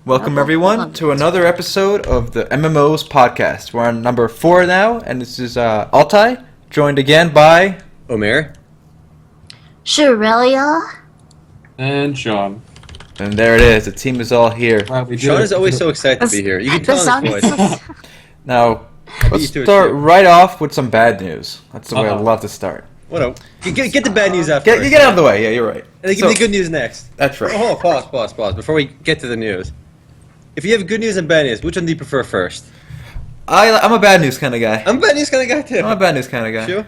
Welcome everyone to another episode of the MMOs podcast. We're on number 4 now, and this is Altai, joined again by Omer, Shirelia, and Sean. And there it is. The team is all here. Sean is always so excited to be here. You can tell in his voice. Now, let's start right off with some bad news. That's the way I'd love to start. What? Get the bad news out first. Get out of the way. Yeah, you're right. And then give me the good news next. That's right. Oh, pause. Before we get to the news. If you have good news and bad news, which one do you prefer first? I'm a bad news kind of guy. I'm a bad news kind of guy, too. I'm a bad news kind of guy. Sure?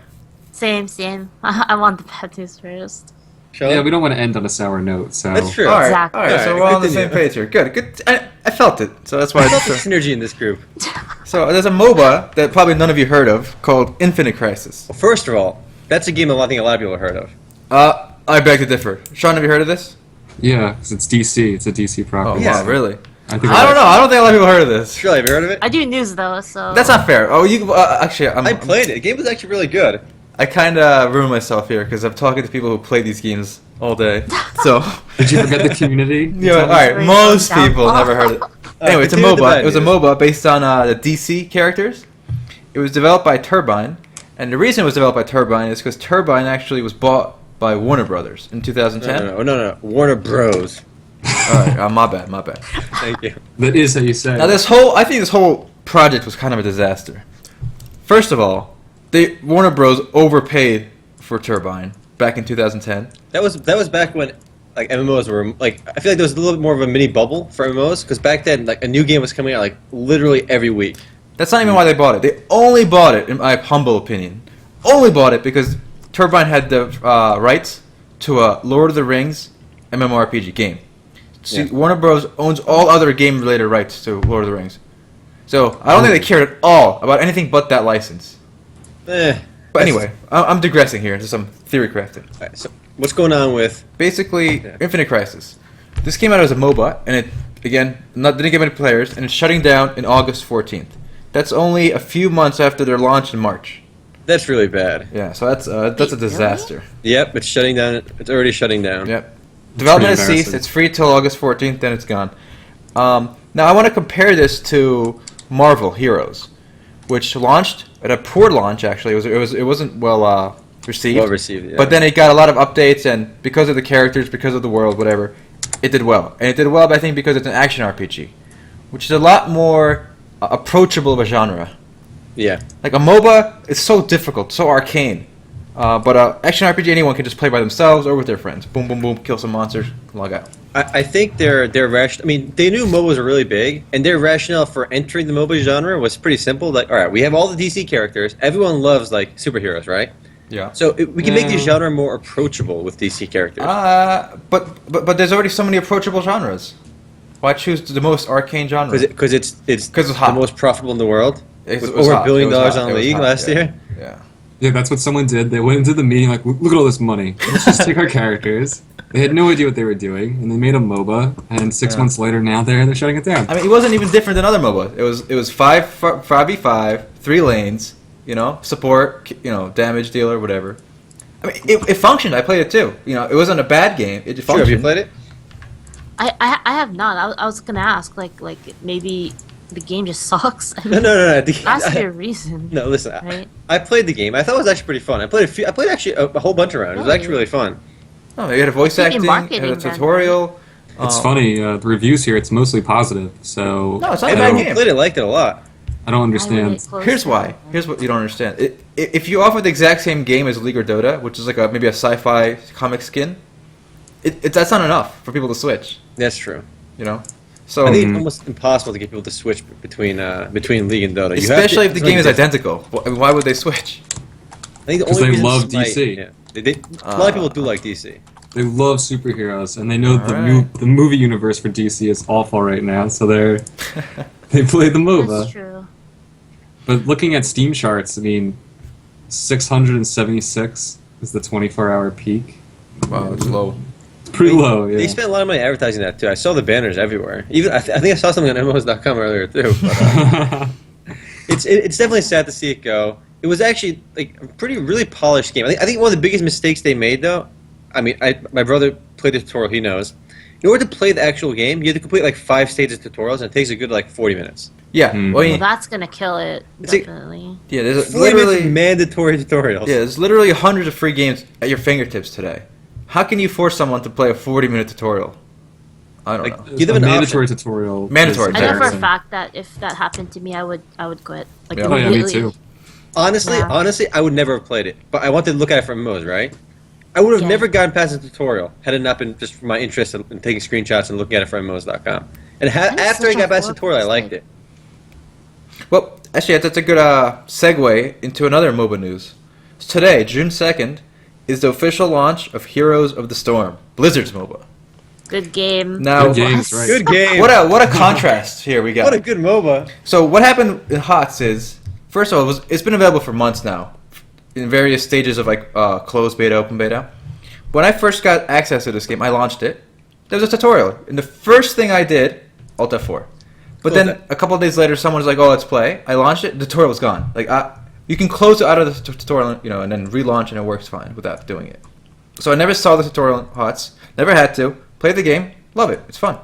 Same. I want the bad news first. Shall Yeah, we don't want to end on a sour note, so... That's true. All right, Exactly. all right, so we're all on the same page here. Good. I felt it, so that's why I felt the synergy in this group. So there's a MOBA that probably none of you heard of called Infinite Crisis. Well, first of all, that's a game I think a lot of people have heard of. I beg to differ. Sean, have you heard of this? Yeah, because it's DC. It's a DC property. Oh, wow, really? I don't know. I don't think a lot of people heard of this. Shirley, have you heard of it? I do news though, so... That's not fair. Oh, you... actually, I played it. The game was actually really good. I kind of ruined myself here because I'm talking to people who play these games all day. So... Did you forget the community? Yeah, alright, most people never heard it. Anyway, it's a MOBA. It was a MOBA based on the DC characters. It was developed by Turbine, and the reason it was developed by Turbine is because Turbine actually was bought by Warner Brothers in 2010. No. Warner Bros. Alright, my bad. Thank you. That is how you say Now it. I think this whole project was kind of a disaster. First of all, Warner Bros. Overpaid for Turbine back in 2010. That was back when like MMOs were like, I feel like there was a little bit more of a mini bubble for MMOs because back then like a new game was coming out like literally every week. That's not even why they bought it. They only bought it, in my humble opinion, because Turbine had the rights to a Lord of the Rings MMORPG game. See, Yeah. Warner Bros. Owns all other game-related rights to Lord of the Rings. So I don't think they cared at all about anything but that license. But anyway, I'm digressing here into some theory crafting. Alright, so what's going on with... Basically, Infinite Crisis. This came out as a MOBA, and it, again, didn't get many players, and it's shutting down in August 14th. That's only a few months after their launch in March. That's really bad. Yeah, so that's a disaster. Yep, it's shutting down. It's already shutting down. Yep. Development has pretty ceased. It's free till August 14th, then it's gone. Now I want to compare this to Marvel Heroes, which launched at a poor launch. Actually, it wasn't well received. Well received, yeah. But then it got a lot of updates, and because of the characters, because of the world, whatever, it did well. And it did well, I think, because it's an action RPG, which is a lot more approachable of a genre. Yeah. Like a MOBA, it's so difficult, so arcane. But action RPG, anyone can just play by themselves or with their friends. Boom, boom, boom, kill some monsters, log out. I think their ration. I mean, they knew MOBAs were really big, and their rationale for entering the MOBA genre was pretty simple. Like, all right, we have all the DC characters. Everyone loves like superheroes, right? Yeah. So we can make the genre more approachable with DC characters. But there's already so many approachable genres. Why choose the most arcane genre? Because it's hot. the most profitable in the world. It With was over hot. $1 billion It was hot. on It the was league hot, last yeah. year. Yeah. Yeah, that's what someone did. They went into the meeting like, look at all this money. Let's just take our characters. They had no idea what they were doing, and they made a MOBA, and 6 months later, now they're shutting it down. I mean, it wasn't even different than other MOBAs. It was 5v5, 3 lanes, support, damage dealer, whatever. I mean, it functioned. I played it too. It wasn't a bad game. It Sure, functioned. have you played it? I have not. I was gonna ask, like maybe the game just sucks. I No. mean, That's your reason. No, listen. Right? I played the game. I thought it was actually pretty fun. I played actually a whole bunch around. It was actually really fun. Oh, you had a voice Thinking acting, marketing you had a then, tutorial. It's funny, the reviews here, it's mostly positive, so No, it's not a I bad Everyone game. who played it liked it a lot. I don't understand. Here's why. Here's what you don't understand. If you offer the exact same game as League or Dota, which is like maybe a sci-fi comic skin, that's not enough for people to switch. That's true. So I think it's almost impossible to get people to switch between League and Dota. especially if the game is identical. identical, why would they switch? I think the 'Cause only they reason love might- DC. Yeah. A lot of people do like DC. They love superheroes, and they know Alright. the movie universe for DC is awful right now, so they play the MOBA. That's true. But looking at Steam charts, I mean, 676 is the 24-hour peak. Wow, it's low. It's pretty low, yeah. They spent a lot of money advertising that too. I saw the banners everywhere. Even I think I saw something on MMOs.com earlier too. But, it's definitely sad to see it go. It was actually like a really polished game. I think one of the biggest mistakes they made though. I mean, my brother played the tutorial. He knows. in order to play the actual game, you have to complete like 5 stages tutorials, and it takes a good like 40 minutes. Yeah. Well, that's gonna kill it, definitely. Yeah, there's 40 minutes literally of mandatory tutorials. Yeah, there's literally hundreds of free games at your fingertips today. How can you force someone to play a 40-minute tutorial? I don't know. Give them a an mandatory option. tutorial. Mandatory, I know for a Comparison. fact that if that happened to me, I would quit. Like, Yeah. Oh yeah, me immediately. too. Honestly, Yeah. I would never have played it, but I wanted to look at it from MMOs, right? I would have Yeah. never gotten past the tutorial had it not been just for my interest in taking screenshots and looking at it from MMOs.com. And That is after I such a got past the horrible tutorial, I liked mistake. it. Well, actually, that's a good segue into another MOBA news. Today, June 2nd, is the official launch of Heroes of the Storm, Blizzard's MOBA. Good game. Now, Good games, right? Good game. what a contrast here we got. What a good MOBA. So what happened in HOTS is, first of all, it's been available for months now, in various stages of like closed beta, open beta. When I first got access to this game, I launched it. There was a tutorial, and the first thing I did, Alt F4. But Close then it. a couple of days later, someone was like, "Oh, let's play." I launched it. The tutorial was gone. Like you can close it out of the tutorial, and then relaunch, and it works fine without doing it. So I never saw the tutorial in HOTS. Never had to. Play the game. Love it. It's fun.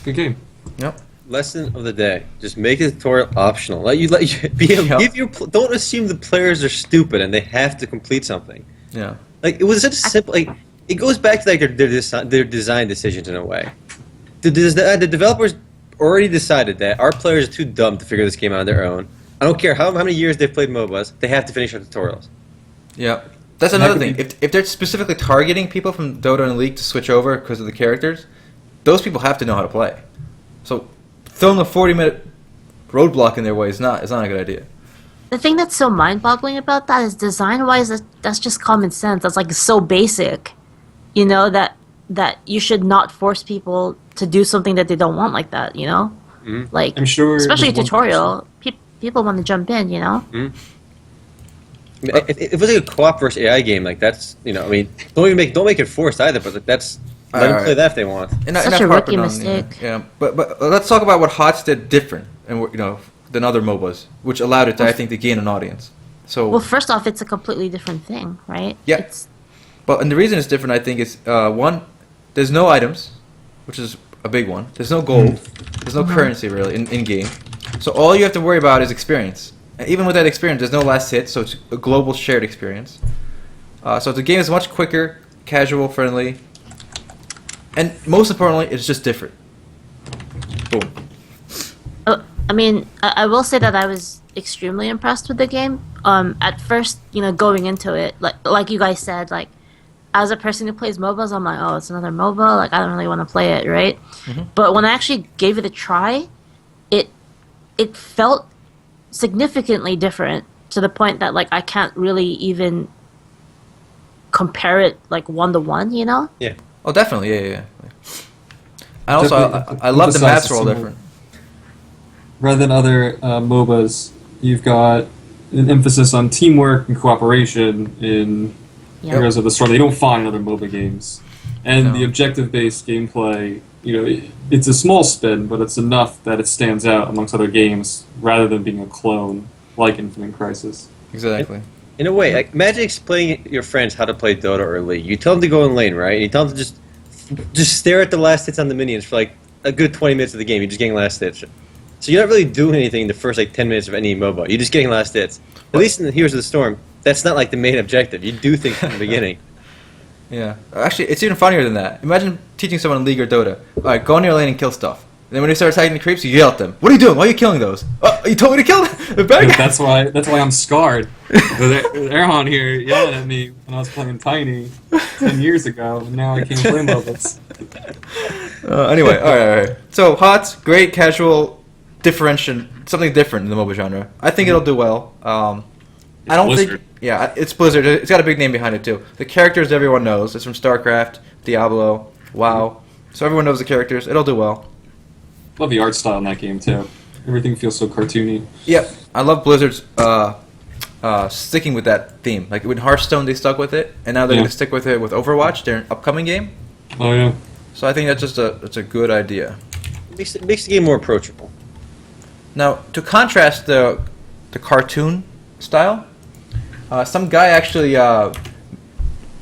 Good game. Yep. Lesson of the day: just make the tutorial optional. Let you don't assume the players are stupid and they have to complete something. Yeah. Like it was such a simple. Like it goes back to like their design decisions in a way. The developers already decided that our players are too dumb to figure this game out on their own. I don't care how many years they've played MOBAs, they have to finish our tutorials. Yeah. That's And another that thing. could If they're specifically targeting people from Dota and League to switch over because of the characters, those people have to know how to play. So throwing a 40-minute roadblock in their way is not a good idea. The thing that's so mind-boggling about that is design-wise, that's just common sense. That's like so basic, you know, that you should not force people to do something that they don't want like that, you know? Mhm. Like, I'm sure especially a there's one tutorial, people want to jump in, you know? I mean, if it was like a co-op versus AI game, like that's I mean, don't make it forced either. But that's let them Alright. play that if they want. Such a rookie mistake. Yeah, but let's talk about what HOTS did different, and than other MOBAs, which allowed it to, I think, to gain an audience. So, Well, first off, it's a completely different thing, right? Yeah. It's, and the reason it's different, I think, is one, there's no items, which is a big one. There's no gold. There's no currency really in game. So all you have to worry about is experience. And even with that experience, there's no last hit, so it's a global shared experience. So the game is much quicker, casual, friendly, and most importantly, it's just different. Boom. I mean, I will say that I was extremely impressed with the game. At first, going into it, like you guys said, like as a person who plays MOBAs, I'm like, oh, it's another MOBA. Like I don't really want to play it, right? Mm-hmm. But when I actually gave it a try, it felt significantly different to the point that like I can't really even compare it like 1-to-1, you know? Yeah. Oh, definitely, yeah. And also, Definitely I love the emphasize maps the are all single- different. Rather than other MOBAs, you've got an emphasis on teamwork and cooperation in Yeah. Heroes of the Storm. They don't find in other MOBA games. And No. the objective-based gameplay, it's a small spin, but it's enough that it stands out amongst other games rather than being a clone like Infinite Crisis. Exactly. In a way, like, imagine explaining to your friends how to play Dota or League. You tell them to go in lane, right? And you tell them to just stare at the last hits on the minions for like a good 20 minutes of the game. You're just getting last hits. So you're not really doing anything the first like 10 minutes of any MOBA. You're just getting last hits. At least in the Heroes of the Storm, that's not like the main objective. You do things from the beginning. Yeah. Actually, it's even funnier than that. Imagine teaching someone in League or Dota. Alright, go in your lane and kill stuff. And then when they start attacking the creeps, you yell at them. What are you doing? Why are you killing those? Oh, you told me to kill the bad guy. That's why I'm scarred. Erhan here yelling at me when I was playing Tiny 10 years ago, and now I can't play MOBAs. Anyway, alright. So, HOTS, great, casual, something different in the MOBA genre. I think it'll do well. I don't Blizzard. think... Yeah, it's Blizzard. It's got a big name behind it, too. The characters everyone knows. It's from StarCraft, Diablo, WoW. So everyone knows the characters. It'll do well. Love the art style in that game, too. Everything feels so cartoony. Yep. I love Blizzard's sticking with that theme. Like, with Hearthstone, they stuck with it. And now they're Yeah. going to stick with it with Overwatch, their upcoming game. Oh, yeah. So I think that's a good idea. It makes the game more approachable. Now, to contrast the cartoon style, some guy actually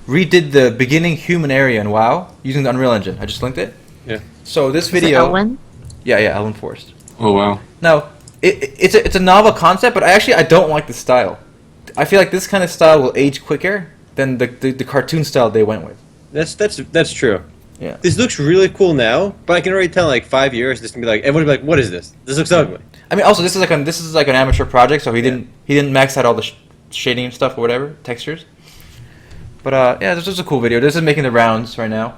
redid the beginning human area in WoW using the Unreal Engine. I just linked it. Yeah. So this Is it video, Elwyn? yeah, Ellen Forrest. Oh wow. Now, it's a novel concept, but I don't like the style. I feel like this kind of style will age quicker than the cartoon style they went with. That's true. Yeah. This looks really cool now, but I can already tell in like 5 years, this can be like everyone will be like, "What is this? This looks ugly." I mean, also this is like an amateur project, so he didn't max out all the shading and stuff or whatever textures. But yeah, this is a cool video. This is making the rounds right now.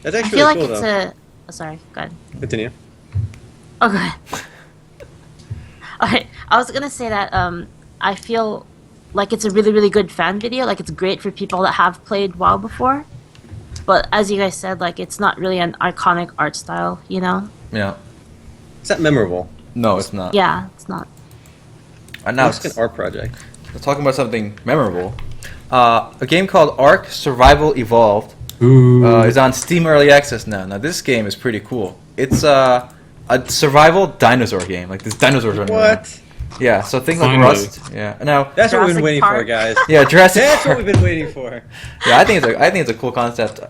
That's I actually feel really like cool it's though. Oh, sorry, go ahead. Continue. Okay. Alright, I was gonna say that I feel like it's a really, really good fan video. Like, it's great for people that have played WoW before. But as you guys said, like, it's not really an iconic art style, you know? Yeah. It's not memorable. No, it's not. Yeah, it's not. And now It's like an art project. we're talking about something memorable. A game called Ark Survival Evolved Ooh. is on Steam Early Access now. Now this game is pretty cool. It's a survival dinosaur game. Like, there's dinosaurs running around. What? Yeah, so things like Finally. Rust. Yeah. Now, That's what we've been Jurassic waiting for, Park. guys. yeah, Jurassic That's what Park. we've been waiting for. Yeah, I think it's a cool concept.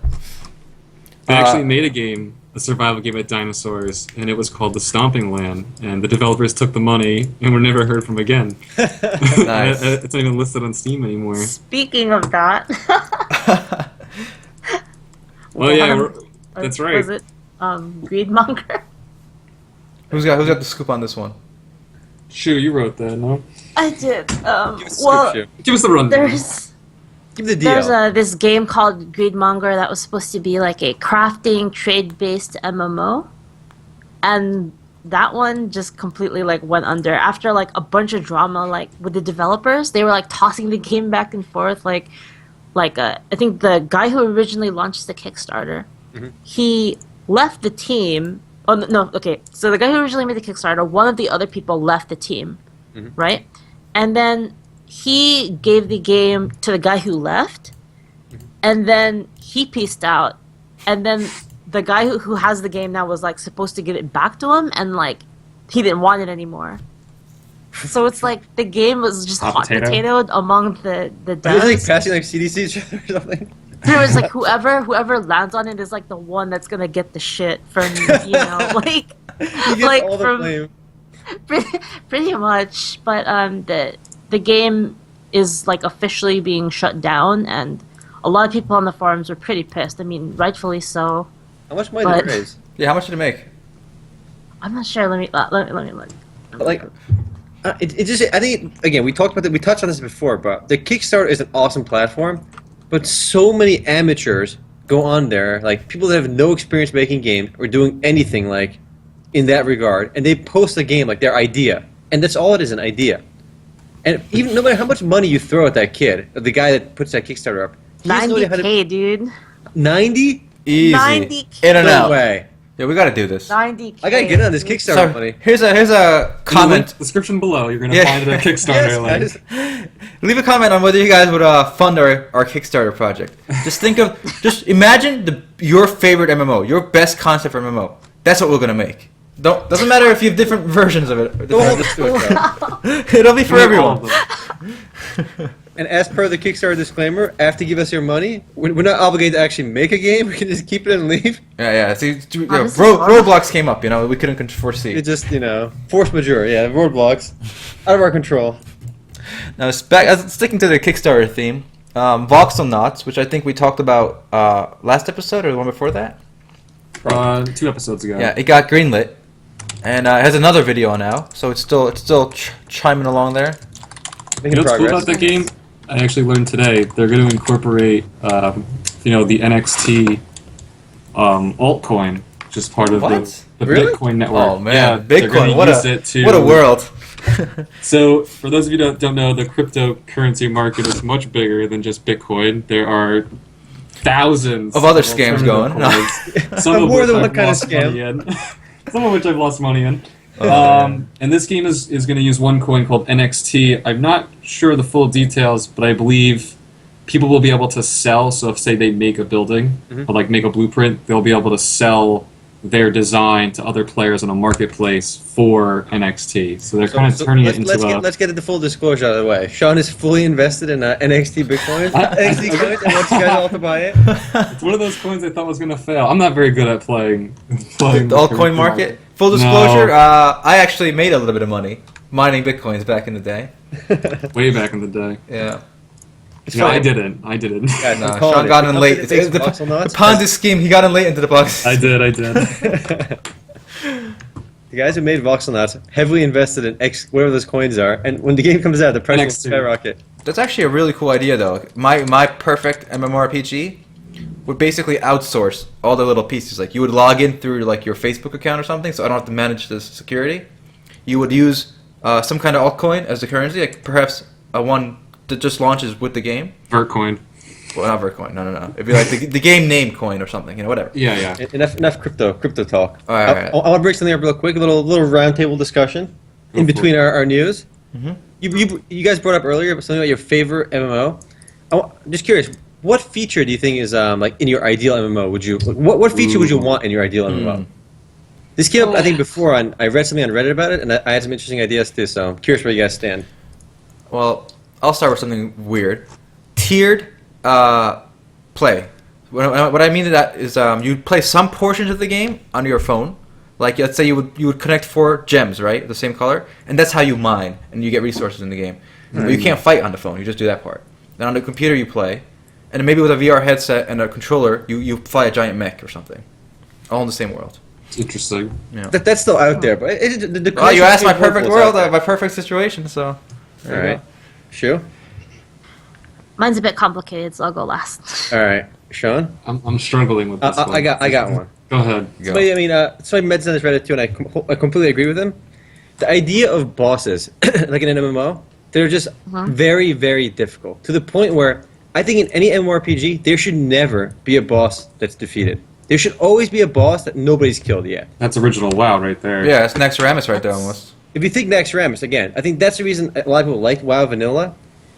They actually made a game, a survival game at dinosaurs, and it was called The Stomping Land. And the developers took the money and were never heard from again. Nice. It's not even listed on Steam anymore. Speaking of that... Oh yeah, that's right. Was it Greedmonger? Who's got the scoop on this one? Sure, you wrote that, no? I did. Give us a Well, script, Give us the rundown. Give the there's deal. this game called Greedmonger that was supposed to be like a crafting trade-based MMO, and that one just completely like went under after like a bunch of drama like with the developers. They were like tossing the game back and forth I think the guy who originally launched the Kickstarter, he left the team. Oh no, okay. So the guy who originally made the Kickstarter, one of the other people left the team, right? And then he gave the game to the guy who left, and then he pieced out, and then the guy who has the game now was like supposed to give it back to him, and like he didn't want it anymore. So it's like the game was just hot potatoed among the Are they devs. like passing like CDC each other or something? There was like whoever lands on it is like the one that's gonna get the shit from like He gets like all the from blame. pretty much. But the game is like officially being shut down, and a lot of people on the forums were pretty pissed. I mean, rightfully so. How much money did But- it raise? Yeah, how much did it make? I'm not sure. Let me look. Like, it just, I think, again, we talked about that, we touched on this before, but the Kickstarter is an awesome platform, but so many amateurs go on there, like people that have no experience making games or doing anything like in that regard, and they post a game like their idea, and that's all it is, an idea. And even no matter how much money you throw at that kid, or the guy that puts that Kickstarter up, he has no idea how to. 90K, dude. 90? Easy. 90K. In and No out. way. Yeah, we gotta do this. 90K. I gotta get on this Kickstarter So money. here's a comment. Description below. You're gonna Yeah. find the Kickstarter link. Yes, guys. Leave a comment on whether you guys would fund our Kickstarter project. Just imagine your favorite MMO, your best concept for MMO. That's what we're gonna make. Doesn't matter if you have different versions of it. Don't hold us to it, though. It'll be for everyone. And as per the Kickstarter disclaimer, after you give us your money, we're not obligated to actually make a game. We can just keep it and leave. Yeah. See, this is horrible. roadblocks came up. We couldn't foresee. It just, force majeure. Yeah, roadblocks. Out of our control. Now, sticking to the Kickstarter theme, Voxelnauts, which I think we talked about last episode or the one before that. 2 episodes ago. Yeah, it got greenlit, and it has another video now, so it's still chiming along there. You know what's cool about that game? I actually learned today they're going to incorporate, the NXT altcoin, which is part of What? the Really? Bitcoin network. Oh man, yeah, they're Bitcoin! gonna use it to, What a world! So, for those of you that don't know, the cryptocurrency market is much bigger than just Bitcoin. There are thousands Of other scams alternative going. coins, some of More which than I've one kind of lost scam. money in. Some of which I've lost money in. Oh, And this game is going to use one coin called NXT. I'm not sure the full details, but I believe people will be able to sell. So if, say, they make a building, or like make a blueprint, they'll be able to sell their design to other players in a marketplace for NXT. So they're kind of turning it into let's get the full disclosure out of the way. Sean is fully invested in NXT Bitcoin, NXT coins, and wants you guys all to buy it. It's one of those coins I thought was going to fail. I'm not very good at playing the altcoin market. Full disclosure, I actually made a little bit of money mining Bitcoins back in the day. Way back in the day. Yeah. No, I didn't. Guys, No, Sean got in late. It's the Ponzi scheme. He got in late into the box. I did. The guys who made voxel nuts heavily invested in whatever those coins are, and when the game comes out, the price will skyrocket. That's actually a really cool idea, though. My perfect MMORPG would basically outsource all the little pieces. Like you would log in through like your Facebook account or something, so I don't have to manage the security. You would use some kind of altcoin as the currency, like perhaps one that just launches with the game. Vertcoin. Well, not Vertcoin. No. It'd be like the game name coin or something. Whatever. Yeah. Enough crypto talk. All right. I want to break something up real quick. A little roundtable discussion in between our news. Mm-hmm. You guys brought up earlier something about your favorite MMO. I'm just curious. What feature do you think is like in your ideal MMO? What feature would you want in your ideal MMO? This came up I think before. I read something on Reddit about it, and I had some interesting ideas too. So I'm curious where you guys stand. Well, I'll start with something weird. Tiered play. What I mean to that is you'd play some portions of the game on your phone. Like let's say you would connect 4 gems, right, the same color, and that's how you mine and you get resources in the game. But you can't fight on the phone. You just do that part. Then on the computer you play, and maybe with a VR headset and a controller you fly a giant mech or something, all in the same world. It's interesting. Yeah. That's still out there, but Well, you asked my perfect world, my perfect situation, so. All right, Shu. Mine's a bit complicated, so I'll go last. All right, Sean. I'm struggling with this one. I got one. Go ahead. Somebody mentioned this Reddit too, and I completely agree with him. The idea of bosses, like in an MMO, they're just very, very difficult to the point where I think in any MMORPG there should never be a boss that's defeated. There should always be a boss that nobody's killed yet. That's original WoW right there. Yeah, it's Naxxramas right there almost. If you think Naxxramas, again, I think that's the reason a lot of people like WoW Vanilla.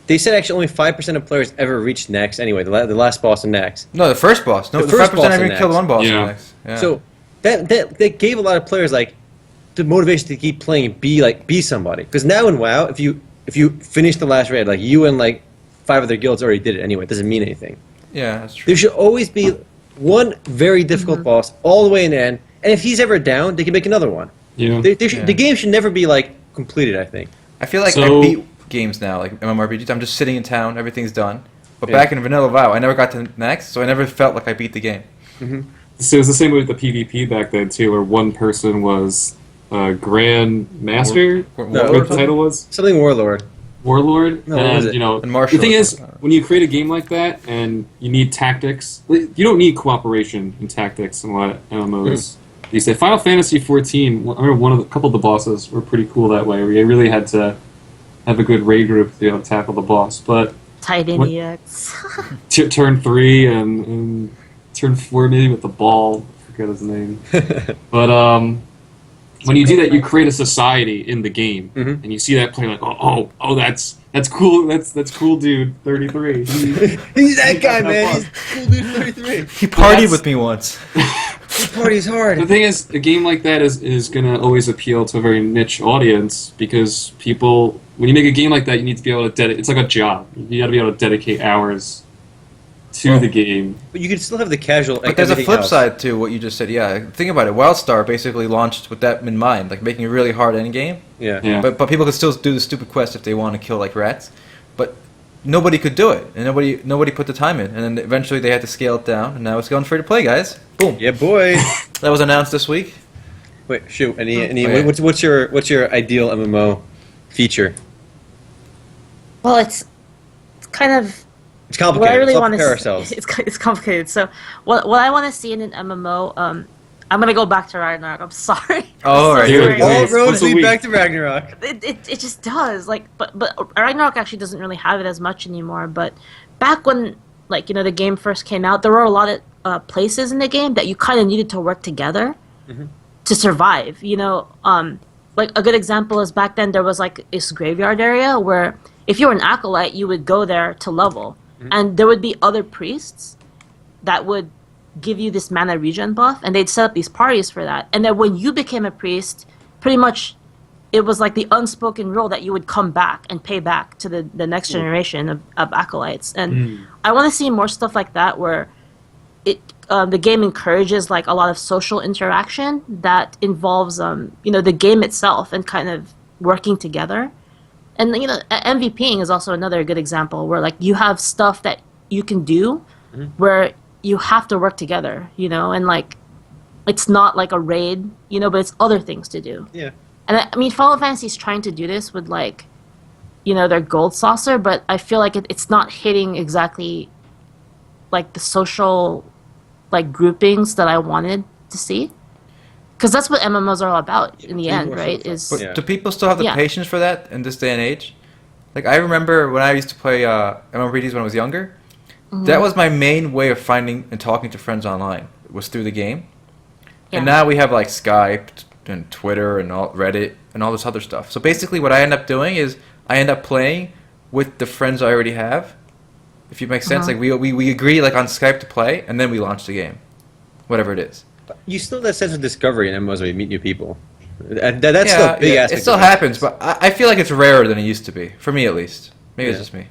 They said actually only 5% of players ever reached Nax anyway, the last boss in Nax. No, the first boss. No, the first 5% boss never in even killed Nax. one boss Yeah. in Nax. Yeah. So that gave a lot of players like the motivation to keep playing and be somebody. Because now in WoW, if you finish the last raid, like you and like 5 other guilds already did it anyway, it doesn't mean anything. Yeah, that's true. There should always be one very difficult boss all the way in the end, and if he's ever down, they can make another one. Yeah. The game should never be like completed, I think. I feel like I beat games now, like MMORPGs. I'm just sitting in town, everything's done. But back in Vanilla WoW, I never got to next, so I never felt like I beat the game. So it was the same with the PvP back then too, where one person was Grand Master. What the title was? Something Warlord. Warlord. No, what was it? And The Marshal. thing is, when you create a game like that and you need tactics, you don't need cooperation in tactics in a lot of MMOs. You say Final Fantasy XIV. I remember a couple of the bosses were pretty cool that way, where you really had to have a good raid group to tackle the boss. But Titan EX. turn 3 and turn 4 maybe with the ball. I forget his name. But when you do that, you create a society in the game, and you see that player like, oh, that's cool. That's cool, dude. 33. He's that guy, man. He's cool dude 33. He partied with me once. He parties hard. The thing is, a game like that is going to always appeal to a very niche audience because people, when you make a game like that, you need to be able to dedicate. It's like a job. You got to be able to dedicate hours to the game. But you can still have the casual. But there's a flip side to what you just said. Yeah, think about it. WildStar basically launched with that in mind, like making it really hard end game. Yeah. But people could still do the stupid quest if they want to kill like rats. But nobody could do it, and nobody put the time in, and then eventually they had to scale it down, and now it's going free to play, guys. Boom. Yeah, boy. That was announced this week. Wait, shoot. Okay. What's your ideal MMO feature? Well, it's kind of It's complicated. what I really Let's want prepare to. ourselves. It's complicated. So what I want to see in an MMO, I'm gonna go back to Ragnarok. I'm sorry. Oh, I'm right. sorry. Here All Once roads a lead week. back to Ragnarok. It just does. Like, but Ragnarok actually doesn't really have it as much anymore. But back when the game first came out, there were a lot of places in the game that you kind of needed to work together to survive. Like a good example is back then there was like this graveyard area where if you were an acolyte, you would go there to level, and there would be other priests that would give you this mana regen buff, and they'd set up these parties for that. And then when you became a priest, pretty much it was like the unspoken rule that you would come back and pay back to the next generation of acolytes. And I want to see more stuff like that where the game encourages like a lot of social interaction that involves the game itself and kind of working together. And MVPing is also another good example where like you have stuff that you can do where you have to work together, and like it's not like a raid, but it's other things to do. Yeah. And I mean, Final Fantasy's trying to do this with like, their gold saucer, but I feel like it's not hitting exactly like the social like groupings that I wanted to see. Because that's what MMOs are all about in the end, right? But do people still have the patience for that in this day and age? Like, I remember when I used to play MMORPGs when I was younger, that was my main way of finding and talking to friends online, was through the game. Yeah. And now we have, like, Skype and Twitter and Reddit and all this other stuff. So basically what I end up doing is I end up playing with the friends I already have, if it makes sense. Like, we agree, like, on Skype to play, and then we launch the game, whatever it is. You still have that sense of discovery in MMOs where you meet new people. That's still a big aspect. It still happens, but I feel like it's rarer than it used to be, for me at least. Maybe it's just me.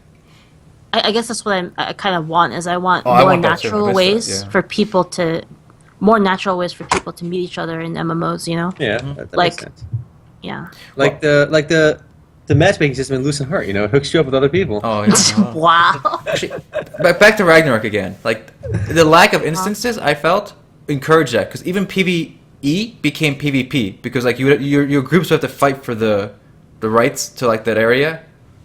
I guess that's what I kind of want, is I want more natural ways for people to meet each other in MMOs, Yeah, that makes sense. Yeah. Like the matchmaking system in Lucent Heart, it hooks you up with other people. Oh, yeah. Wow. Actually, back to Ragnarok again. Like, the lack of instances, I felt, encouraged that, because even PvE became PvP, because like your groups would have to fight for the rights to like that area,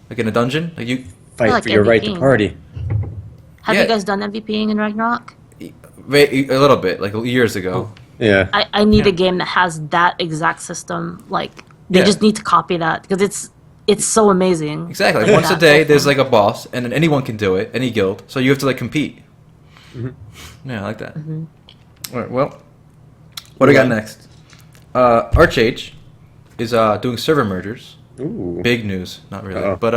like in a dungeon. Like you fight for your right to party. Have you guys done MVPing in Ragnarok? A little bit, like years ago. Yeah. I need a game that has that exact system. Like they just need to copy that, because it's so amazing. Exactly. Like, once a day, there's like a boss, and then anyone can do it, any guild. So you have to like compete. Yeah, I like that. All right, well, what do we got next? Archage is doing server mergers. Ooh. Big news, not really. But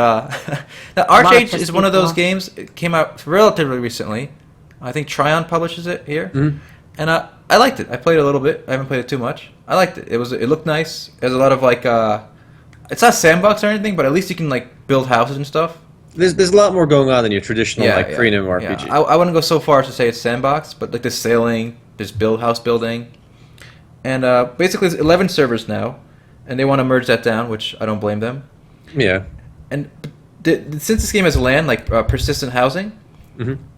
now Archage is one of those games. It came out relatively recently. I think Tryon publishes it here, and I liked it. I played it a little bit. I haven't played it too much. I liked it. It looked nice. There's a lot of like it's not sandbox or anything, but at least you can like build houses and stuff. There's a lot more going on than your traditional free RPG. Yeah. I wouldn't go so far as to say it's sandbox, but like there's sailing, there's house building, and basically there's 11 servers now, and they want to merge that down, which I don't blame them. Yeah. And since this game has land, like persistent housing,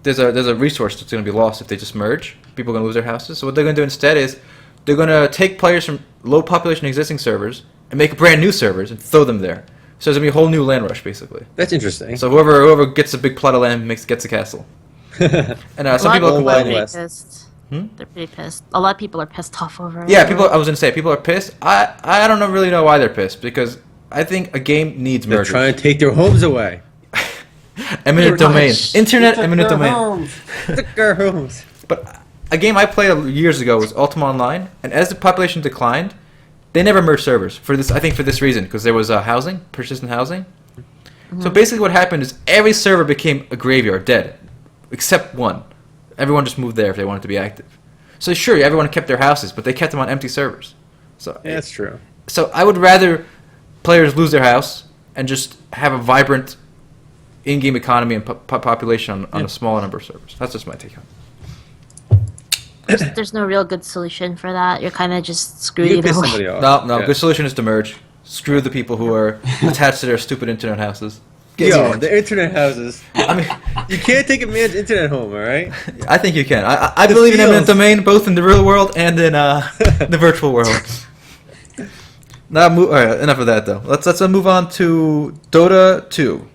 there's a resource that's going to be lost if they just merge. People are going to lose their houses. So what they're going to do instead is they're going to take players from low population existing servers and make brand new servers and throw them there. So there's going to be a whole new land rush, basically. That's interesting. So whoever gets a big plot of land gets a castle. And some people are pretty pissed. They're pretty pissed. A lot of people are pissed off over it. Yeah, I was going to say, people are pissed. I don't really know why they're pissed, because I think a game needs mergers. They're trying to take their homes away. Eminent domain. Internet eminent domain. Took our homes. But a game I played years ago was Ultima Online, and as the population declined, they never merged servers. I think for this reason, because there was persistent housing. So basically what happened is every server became a graveyard, dead, except one. Everyone just moved there if they wanted to be active. So sure, everyone kept their houses, but they kept them on empty servers. So yeah, that's true. So I would rather players lose their house and just have a vibrant in-game economy and population on a smaller number of servers. That's just my take on it. There's no real good solution for that. You're kind of just screwed either way. No. Good solution is to merge. Screw the people who are attached to their stupid internet houses. The internet houses. I mean, you can't take a man's internet home, all right? I think you can. I believe in eminent domain, both in the real world and in the virtual world. All right, enough of that, though. Let's move on to Dota 2.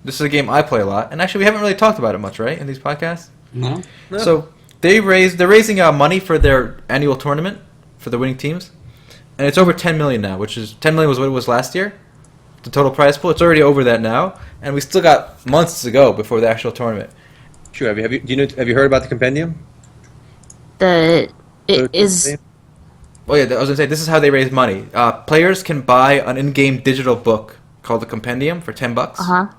This is a game I play a lot, and actually we haven't really talked about it much, right, in these podcasts? No. So they're raising money for their annual tournament for the winning teams, and it's over 10 million now, which is 10 million was what it was last year. The total prize pool, it's already over that now, and we still got months to go before the actual tournament. Sure. Have you heard about the compendium? Oh yeah, I was gonna say this is how they raise money. Players can buy an in-game digital book called the compendium for $10.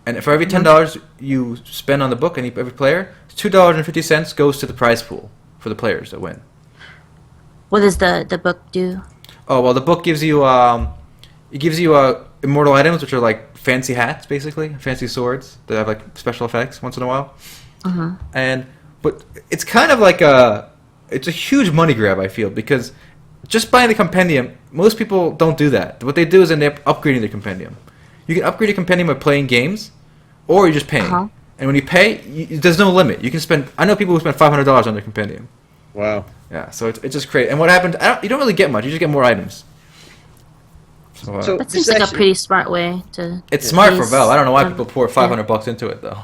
And for every $10 you spend on the book, every player, $2.50 goes to the prize pool for the players that win. What does the book do? Oh well, the book gives you immortal items, which are like fancy hats, basically, fancy swords that have like special effects once in a while. But it's kind of like it's a huge money grab, I feel, because just buying the compendium, most people don't do that. What they do is they end up upgrading their compendium. You can upgrade your compendium by playing games, or you're just paying. And when you pay, there's no limit. You can spend. I know people who spend $500 on their compendium. Wow. Yeah, so it's just crazy. And what happened? You don't really get much. You just get more items. So, That seems like a pretty smart way to. It's smart for Valve. I don't know why people pour $500 into it though.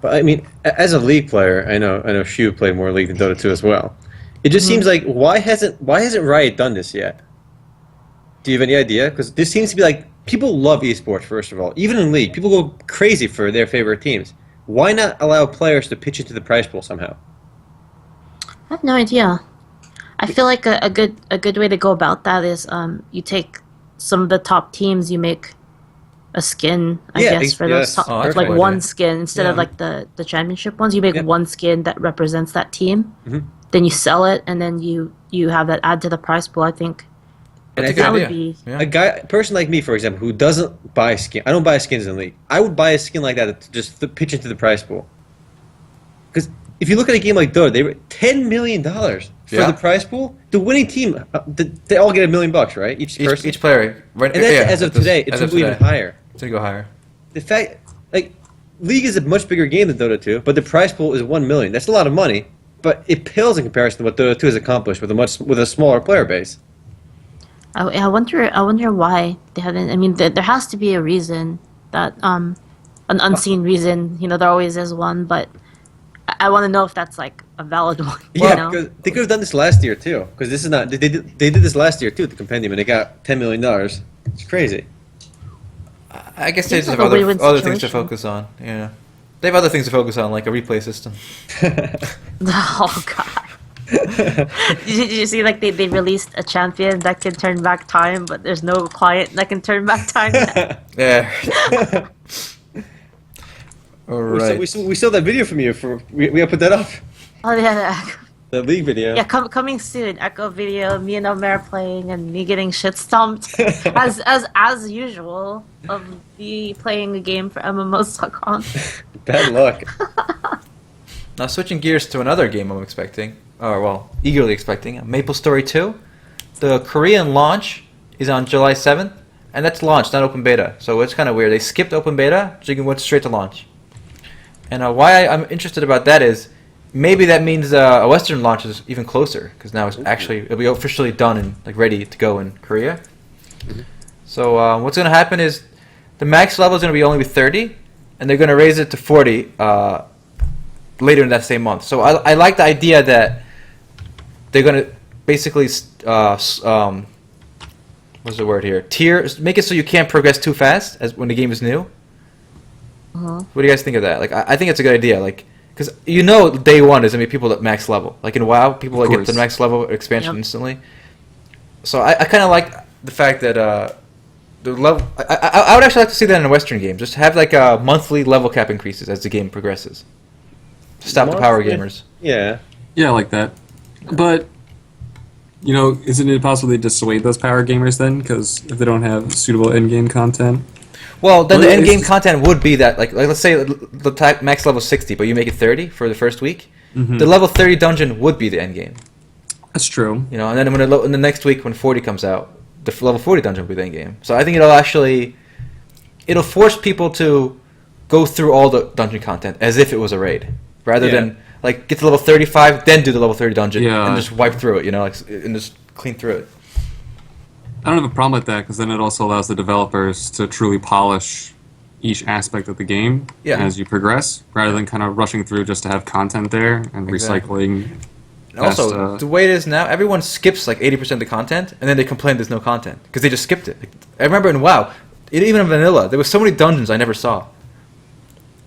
But I mean, as a League player, I know Shu played more League than Dota 2 as well. It just seems like why hasn't Riot done this yet? Do you have any idea? Because this seems to be like people love esports. First of all, even in League, people go crazy for their favorite teams. Why not allow players to pitch into the prize pool somehow? I have no idea. I feel like a good way to go about that is you take some of the top teams, you make a skin, I guess, for those top, like one skin instead of like the championship ones. You make one skin that represents that team. Then you sell it, and then you have that add to the prize pool. I think. And that would be a person like me, for example, who doesn't buy skin. I don't buy skins in League. I would buy a skin like that to just pitch into the prize pool. Because if you look at a game like Dota, they were $10 million for the prize pool. The winning team, they all get $1 million, right? Each person, each player. Right, and that's as of today. It's going to go even higher. It's going to go higher. The fact, like, League is a much bigger game than Dota 2, but the prize pool is $1 million. That's a lot of money, but it pales in comparison to what Dota 2 has accomplished with a smaller player base. I wonder why they haven't. I mean, there has to be a reason that an unseen reason. You know, there always is one, but I want to know if that's like a valid one. Yeah, because they could have done this last year too. Because this is not they did this last year too at the compendium, and they got $10 million. It's crazy. I guess they just have other things to focus on. Yeah, they have other things to focus on, like a replay system. Oh God. Did you see, like, they released a champion that can turn back time, but there's no client that can turn back time yet? Yeah. All right. We saw that video from you. We gotta put that up. Oh yeah, the League video. Yeah, coming soon. Echo video, me and Omer playing, and me getting shit stomped as usual of me playing a game for MMOs.com. Bad luck. Now switching gears to another game I'm expecting. Eagerly expecting, Maple Story 2. The Korean launch is on July 7th, and that's launch, not open beta. So it's kind of weird. They skipped open beta, so you can went straight to launch. And why I'm interested about that is maybe that means a Western launch is even closer, because now it'll be officially done and like ready to go in Korea. So what's going to happen is the max level is going to be only 30, and they're going to raise it to 40 later in that same month. So I like the idea that they're going to basically, what's the word here? Make it so you can't progress too fast when the game is new. What do you guys think of that? Like, I think it's a good idea. Like, because day one is going to be people at max level. Like in WoW, people like get to max level expansion instantly. So I kind of like the fact that the level. I would actually like to see that in a Western game. Just have like monthly level cap increases as the game progresses. Stop the power gamers. Yeah. Yeah, I like that. But, isn't it possible they dissuade those power gamers then? Because if they don't have suitable endgame content? Well, then the endgame content would be that, like let's say the max level is 60, but you make it 30 for the first week. The level 30 dungeon would be the endgame. That's true. And then in the next week when 40 comes out, the level 40 dungeon will be the endgame. So I think it'll force people to go through all the dungeon content as if it was a raid. Rather than like get to level 35, then do the level 30 dungeon and just wipe through it, and just clean through it. I don't have a problem with that because then it also allows the developers to truly polish each aspect of the game as you progress, rather than kind of rushing through just to have content there and recycling. And also, the way it is now, everyone skips like 80% of the content, and then they complain there's no content because they just skipped it. I remember in WoW, even in vanilla, there was so many dungeons I never saw.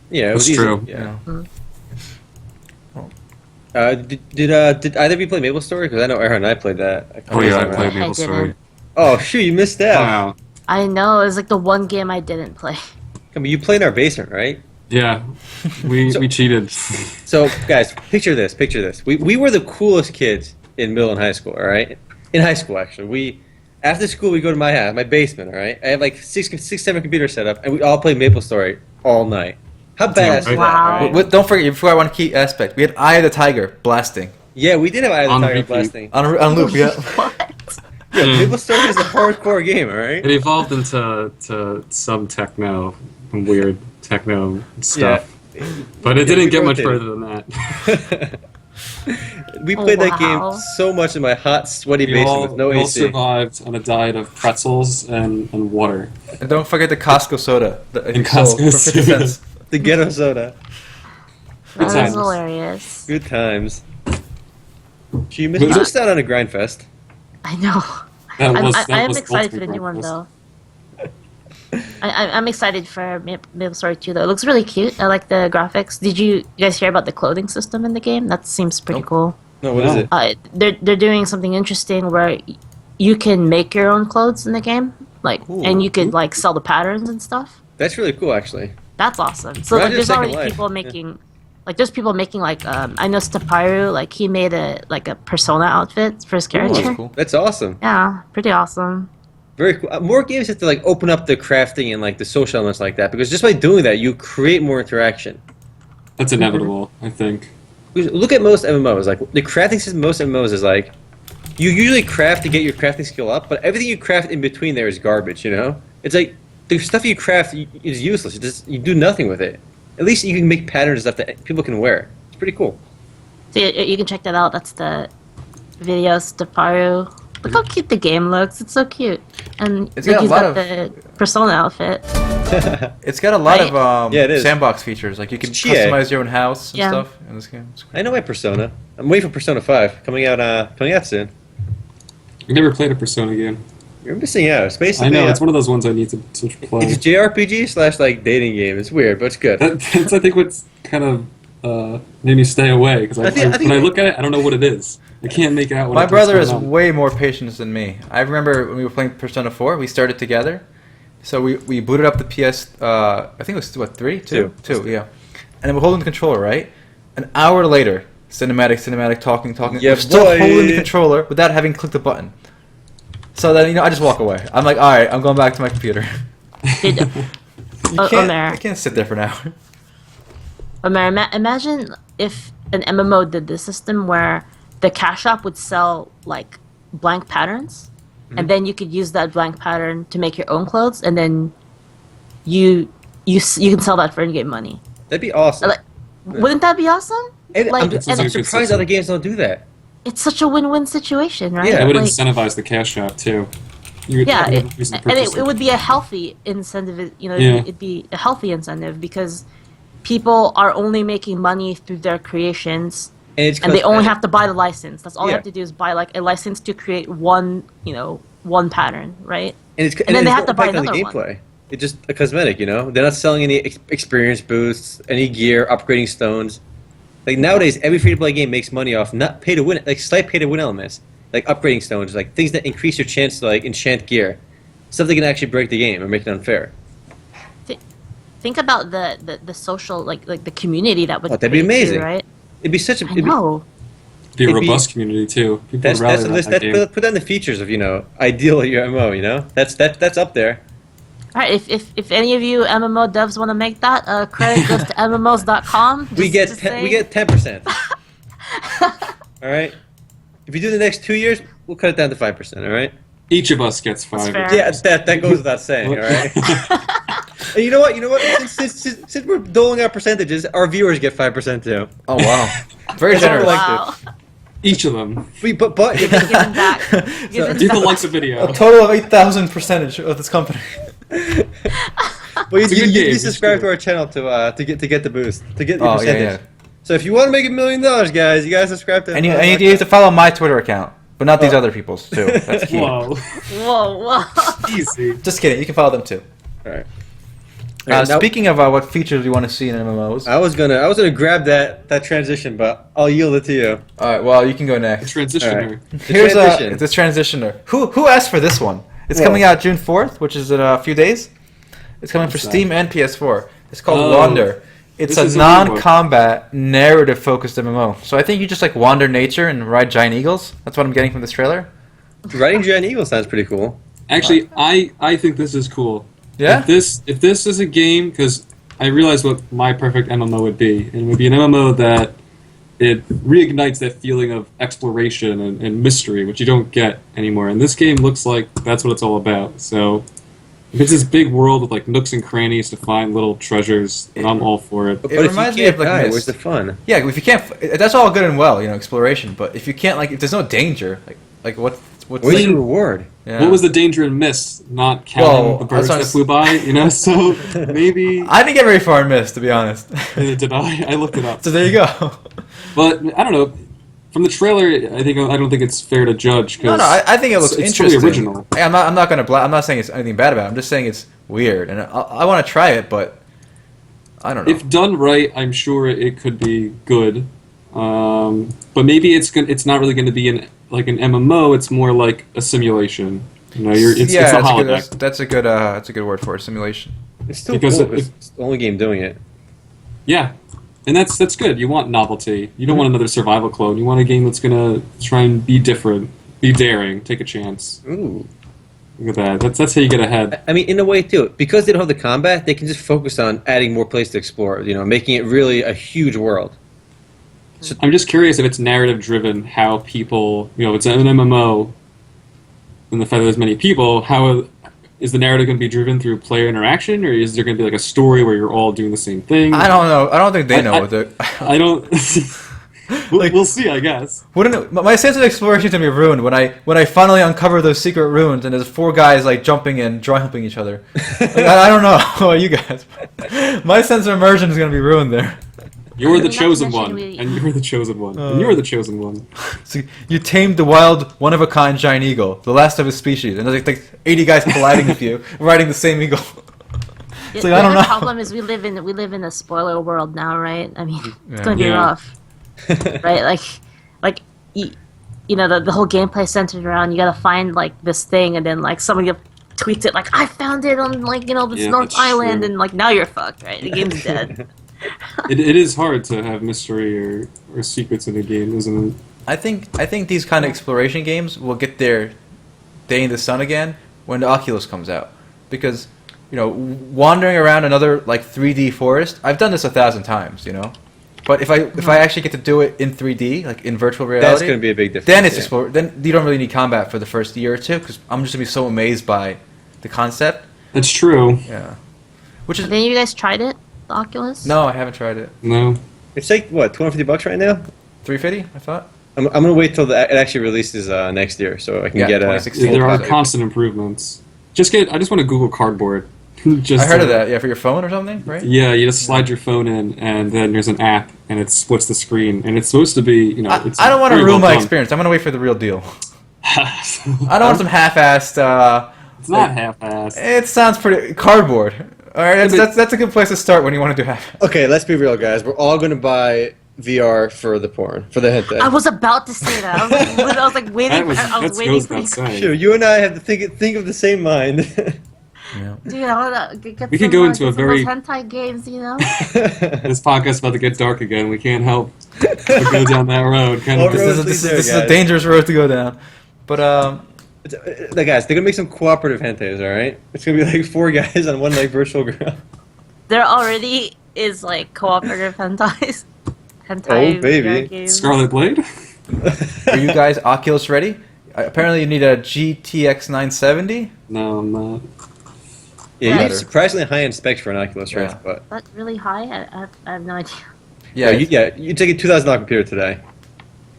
Yeah, it was true. Easy. Yeah. Did either of you play Maple Story? Because I know Aaron and I played that. I played Maple Story. Oh shoot, you missed out. Wow. I know, it was like the one game I didn't play. Come on, you play in our basement, right? Yeah, we cheated. So, guys, picture this. Picture this. We were the coolest kids in middle and high school. All right, in high school actually. After school we go to my house, my basement. All right, I have like six, 7 computers set up, and we all play MapleStory all night. How badass is that? Wow. Right? Don't forget, before I want to key aspect, we had Eye of the Tiger blasting Yeah, we did have Eye of On the Tiger repeat. blasting. on loop. Yeah. What? Yeah, MapleStory is a hardcore game. All right. It evolved into some techno, weird techno stuff. But it didn't get much further than that. We played that Wow. game so much in my hot, sweaty We basement all, with no we all AC. survived on a diet of pretzels and water. And don't forget the Costco soda. And sold Costco for 50 soda. cents. The ghetto soda. That times. was hilarious. Good times. You missed out on a grind fest. I know. That was, I that am was excited for the ultimate new one breakfast. though. I'm excited for MapleStory 2 though. It looks really cute. I like the graphics. Did you guys hear about the clothing system in the game? That seems pretty Nope. cool. No, what is No. it? They're doing something interesting where you can make your own clothes in the game, like, Cool. and you could like sell the patterns and stuff. That's really cool, actually. That's awesome. So Right, like, there's Second already Life. people Yeah. making, like, there's people making like, I know Staparu, like he made a Persona outfit for his Oh, character. that's cool. That's awesome. Yeah, pretty awesome. Very cool. More games have to like open up the crafting and like the social elements like that, because just by doing that, you create more interaction. That's inevitable, I think. Look at most MMOs. Like the crafting system, most MMOs is like you usually craft to get your crafting skill up, but everything you craft in between there is garbage. You know, it's like the stuff you craft is useless. You do nothing with it. At least you can make patterns and stuff that people can wear. It's pretty cool. So you can check that out. That's the video Staparu. Look how cute the game looks. It's so cute. And It's like, got a he's lot got of- the Persona outfit. It's got a lot Right. of Yeah, it is. sandbox features. Like you can Yeah. customize your own house and Yeah. stuff in this game. It's great. I know my Persona. I'm waiting for Persona 5 coming out soon. I never played a Persona game. You're missing out. It's basically I know, it's one of those ones I need to play. it's a JRPG / like dating game. It's weird, but it's good. That's, I think, what's kind of made me stay away, because I think- when I look at it, I don't know what it is. I can't make it out what My it is brother going has on. way more patience than me. I remember when we were playing Persona 4, we started together. So we booted up the PS, I think it was, what, 3? 2? 2, yeah. And then we're holding the controller, right? An hour later, cinematic, talking. Yeah, we're still boy. holding the controller without having clicked the button. So then, I just walk away. I'm like, alright, I'm going back to my computer. Did, I Omer, can't sit there for an hour. imagine if an MMO did this system where the cash shop would sell like blank patterns, and then you could use that blank pattern to make your own clothes, and then you can sell that for in-game money. That'd be awesome. Like, wouldn't that be awesome? And like, I'm and a good surprised system. other games don't do that. it's such a win-win situation, right? Yeah. It would Like, incentivize the cash shop, too. You would yeah, have it, a reason to and purchase it would be a healthy incentive. Yeah. It'd be a healthy incentive because people are only making money through their creations, And and they only have to buy the license. That's all they Yeah. have to do is buy like a license to create one pattern, right? and it's and then they have to buy on the another one. gameplay. It's just a cosmetic, They're not selling any experience boosts, any gear, upgrading stones. Like nowadays, every free-to-play game makes money off not pay-to-win, like slight pay-to-win elements, like upgrading stones, like things that increase your chance to like enchant gear, stuff that can actually break the game or make it unfair. Think about the social like the community that would. Oh, that'd be create too, amazing. right? It'd be such a. I it'd be- know. Be a it'd be- robust community, too. People That's would rally that's a around list. that That game. put down the features of ideal at your MMO. That's up there. All right, if any of you MMO devs want to make that, credit goes to MMOs.com. We get 10%. All right. If you do the next 2 years, we'll cut it down to 5%. All right. Each of us gets 5. fair. Yeah, that goes without saying. All right. And you know what? Since we're doling out percentages, our viewers get 5% too. Oh, wow. Very That's generous. like Wow. Each of them. But Giving back. Giving People back. likes a video. A total of 8,000 percentage of this company. well, It's a good you game, subscribe it's to our channel to get the boost to get the Oh, yeah, percentage. yeah. So if you want to make $1 million, guys, you gotta subscribe to. And you have to follow my Twitter account, but not these other people's, too. That's key. Whoa. Whoa. Easy. Just kidding. You can follow them, too. All right. Now- Speaking of what features you want to see in MMOs. I was gonna grab that transition, but I'll yield it to you. All right, well, you can go A next. transitioner. Here's transition. it's a transitioner. Who asked for this one? It's Well- coming out June 4th, which is in a few days. It's coming for What's that? Steam and PS4. It's called Oh, Wander. It's this a is a new one. non-combat, narrative-focused MMO. So I think you just like wander nature and ride giant eagles. That's what I'm getting from this trailer. Riding Giant Eagle sounds pretty cool. Actually, I think this is cool. Yeah? If this is a game, because I realize what my perfect MMO would be, and it would be an MMO that it reignites that feeling of exploration and mystery, which you don't get anymore. And this game looks like that's what it's all about. So if it's this big world with like nooks and crannies to find little treasures, then I'm all for it. But It if you reminds me can't of, like, die, Myst. where's the fun? Yeah, if you can't, that's all good and well, exploration. But if you can't, like, if there's no danger, like what's Where's like, the reward? yeah. What was the danger in Myst? Not counting Well, the birds that's that what I flew by, So maybe I didn't get very far in Myst, to be honest. did I? I looked it up. So there you go. But I don't know. From the trailer, I don't think it's fair to judge. No, I think it looks it's interesting. Totally original. Hey, I'm not gonna. I'm not saying it's anything bad about it. I'm just saying it's weird, and I want to try it, but I don't know. If done right, I'm sure it could be good. But maybe it's not really going to be like an MMO. It's more like a simulation. It's a holodeck. That's a good word for it. Simulation. It's still Because cool. It's the only game doing it. Yeah, and that's good. You want novelty. You don't want another survival clone. You want a game that's going to try and be different, be daring, take a chance. Ooh. Look at that. That's how you get ahead. I mean, in a way, too. Because they don't have the combat, they can just focus on adding more places to explore, making it really a huge world. I'm just curious if it's narrative driven. How people, it's an MMO, and the fact that there's many people. How is the narrative going to be driven through player interaction, or is there going to be like a story where you're all doing the same thing? I don't know. I don't think they know I- what they're. I don't. We'll see, I guess. My sense of exploration is gonna be ruined when I finally uncover those secret ruins and there's 4 guys like jumping and dry humping each other. Like, I don't know about you guys. My sense of immersion is gonna be ruined there. You're the Not to chosen mention one, we- and you're the chosen one, and you're the chosen one. So you tamed the wild, one-of-a-kind giant eagle, the last of his species, and there's like 80 guys colliding with you, riding the same eagle. It's like, I don't the know. problem is we live in a spoiler world now, right? I mean, it's Yeah. gonna be Yeah. rough, right? Like the whole gameplay centered around you gotta find like this thing, and then like somebody tweets it like I found it on this Yeah, North that's Island, true. and like now you're fucked, right? The game's dead. It is hard to have mystery or secrets in a game, isn't it? I think these kind of exploration games will get their day in the sun again when the Oculus comes out, because wandering around another like 3D forest, I've done this 1,000 times, but if I actually get to do it in 3D, like in virtual reality, That's going to be a big difference. then it's yeah. explore. Then you don't really need combat for the first year or two, because I'm just gonna be so amazed by the concept. That's true. Yeah, which is Then you guys tried it, the Oculus? no, I haven't tried it. No. It's like, what, $250 right now? 350, I thought. I'm going to wait till it actually releases next year so I can Yeah, get a... 2016. There are product. constant improvements. I just want to Google cardboard. I heard of that. Yeah, for your phone or something, right? Yeah, you just slide your phone in, and then there's an app, and it splits the screen, and it's supposed to be, it's I don't want to very ruin well my done. experience. I'm gonna wait for the real deal. It's I don't want some half-assed. not half-assed. It sounds pretty cardboard. All right, that's a good place to start when you want to do half. Okay, let's be real, guys. We're all going to buy VR for the porn, for the hentai. I was about to say that. I was like waiting. I was That waiting goes for without you. saying. Sure, you and I have to think of the same mind. Yeah. Dude, I wanna get We some could go more- into a get some very- of those hentai games, This podcast is about to get dark again. We can't help but go down that road. Kind All of. roads This lead there, is a guys. dangerous road to go down. But Like, guys, they're going to make some cooperative hentais, all right? It's going to be like 4 guys on one like virtual ground. There already is like cooperative hentais. Hentai Oh, baby. VR games. Scarlet Blade? are you guys Oculus ready? Apparently, you need a GTX 970. No, I'm not. Yeah, you Better. have surprisingly high-end specs for an Oculus, right? Yeah. But That really high? I have no idea. Yeah, you take a $2,000 computer today.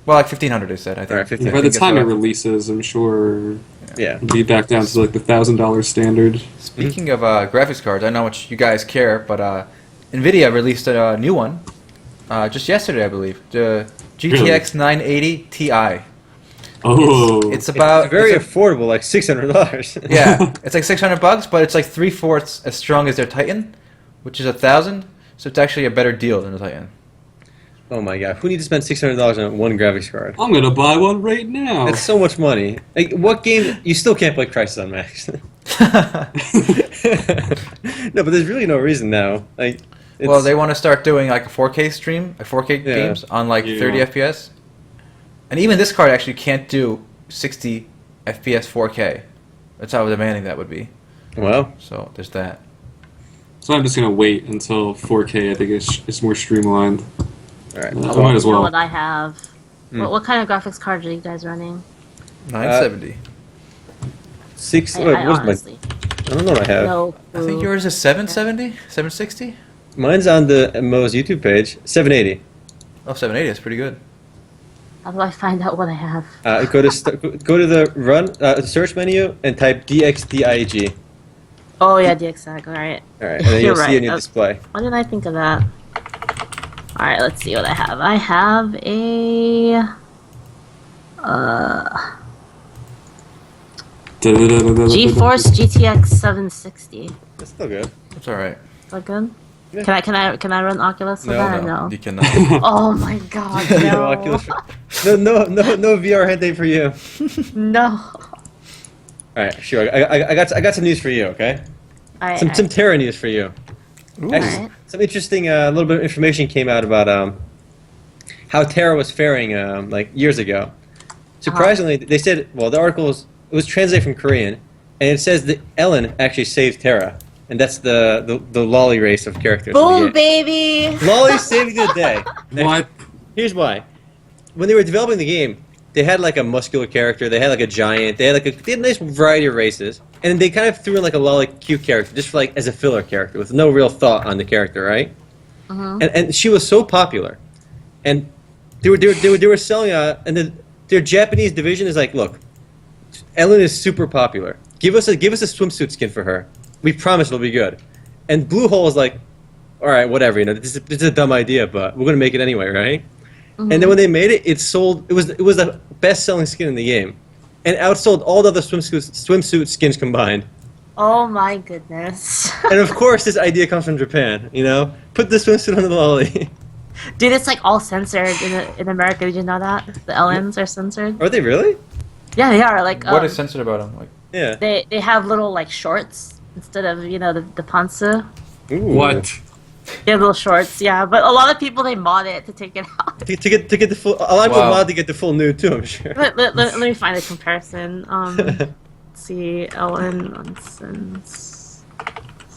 well, like 1500. They said. I think. All right, 1500. By the think that's time it what I- releases, I'm sure Yeah. it'll be back down to like the $1,000 standard. Speaking of graphics cards, I know how much you guys care, but Nvidia released a new one just yesterday, I believe. The GTX 980 Ti. Oh, It's about It's very it's a- affordable, like $600. yeah, it's like $600, but it's like 3/4 as strong as their Titan, which is 1,000. So it's actually a better deal than the Titan. Oh my god, who needs to spend $600 on one graphics card? I'm gonna buy one right now. That's so much money. Like, what game? You still can't play Crisis on Max. No, but there's really no reason now. Like, Well, they want to start doing like a 4K stream, like 4K Yeah. games on like Yeah. 30 FPS. And even this card actually can't do 60 FPS 4K. That's how demanding that would be. well, So there's that. So I'm just gonna wait until 4K. I think it's more streamlined. all right. I I might as don't know well. what I have. Hmm. What kind of graphics cards are you guys running? 970. Six. I Wait, what's my? honestly I don't know what I have. no. I think yours is 770? 760? Mine's on the MMOs YouTube page. 780. Oh, 780 is pretty good. How do I find out what I have? Go to the search menu and type DXDIG. Oh yeah, DXAG. All right. All right, and then You're you'll see a right. new display. Why did I think of that? All right, let's see what I have. I have a GeForce GTX 760. That's still good. That's alright. Is that good? Yeah. Can I run Oculus with that? Or no. You cannot. Oh my god, No, no. Oculus- no VR headday for you. No. All right, sure. I got some news for you. Okay, Alright, some Terra news for you. Ooh. Actually, Alright. some interesting little bit of information came out about how Terra was faring like years ago. Surprisingly, they said, well, the article was translated from Korean, and it says that Ellen actually saved Terra, and that's the lolly race of characters. in the Boom, game. baby! Lolly saved the day. What? Here's why. When they were developing the game, they had like a muscular character, they had like a giant, they had a nice variety of races, and they kind of threw in like a lolly cute character just for, like as a filler character with no real thought on the character, right? And she was so popular, and they were selling and their Japanese division is like, look, Ellen is super popular. Give us a swimsuit skin for her. We promise it'll be good. And Bluehole was like, all right, whatever, this is a dumb idea, but we're gonna make it anyway, right? And then when they made it, it sold. It was the best-selling skin in the game, and outsold all the other swimsuit skins combined. Oh my goodness. And of course, this idea comes from Japan. Put the swimsuit on the lolly. Dude, it's like all censored in America. Did you know that? The Ellens are censored. Are they really? Yeah, they are. Like, What is censored about them? Like, Yeah. they have little like shorts instead of the pantsu. Ooh. What? They have little shorts, yeah. But a lot of people they mod it to take it out. To get the full. A lot of people Wow. mod to get the full nude too. I'm sure. Let me find a comparison. Let's see, Ellen nonsense.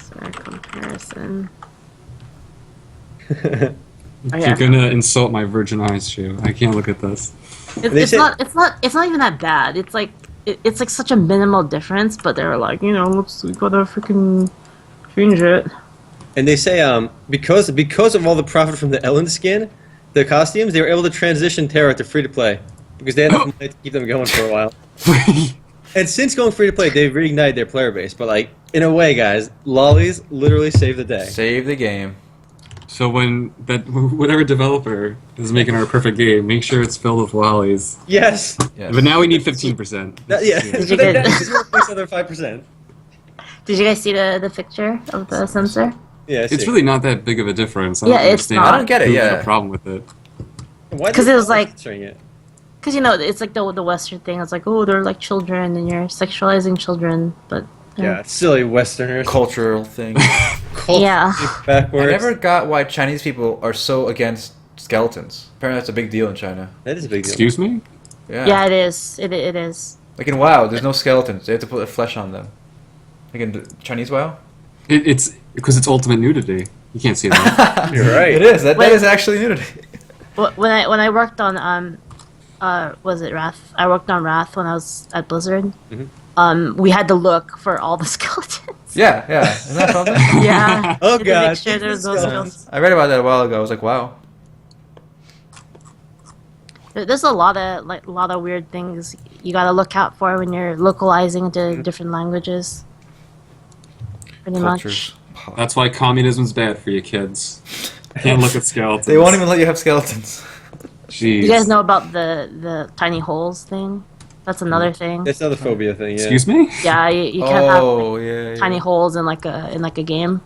Comparison. Oh, You're yeah. gonna insult my virgin eyes, Shu. I can't look at this. They It's say- not even that bad. It's like it's like such a minimal difference, but they're like, we gotta freaking change it. And they say because of all the profit from the Ellen skin, the costumes, they were able to transition Terra to free to play because they had enough money to keep them going for a while. And since going free to play, they've reignited their player base. But like in a way, guys, lollies literally saved the day. save the game. So when whatever developer is making our perfect game, make sure it's filled with lollies. Yes. Yes. But now we need 15%. Yeah. Did you get- That's replace other 5%. Did you guys see the picture of the sensor? Yeah. I It's see. really not that big of a difference. I Yeah, don't it's understand. not. I don't get it, who yeah. had a problem with it. Why 'Cause did it was they like- censoring it? Because it's like the Western thing. It's like, oh, they're like children, and you're sexualizing children, but Yeah, silly Westerners. Cultural thing. Culturally Yeah. I Backwards. never got why Chinese people are so against skeletons. Apparently that's a big deal in China. That is a big deal. Excuse me? yeah, it is. It is. Like in WoW, there's no skeletons. They have to put flesh on them. Like in Chinese WoW? It's because it's ultimate nudity. You can't see that. You're right. It is. That Wait. is actually nudity. When I worked on was it Wrath? I worked on Wrath when I was at Blizzard. We had to look for all the skeletons. Yeah. Isn't that something? Yeah. Oh, to God. Make sure there's no Skeletons. skeletons. I read about that a while ago. I was like, wow. There's a lot of weird things you gotta look out for when you're localizing to different languages. Pretty Cultures. much. That's why communism's bad for you kids. Can't look at skeletons. They won't even let you have skeletons. Jeez. You guys know about the tiny holes thing? That's another thing. That's another phobia thing, yeah. Excuse me? Yeah, you can't have Oh, yeah. tiny holes in like a game.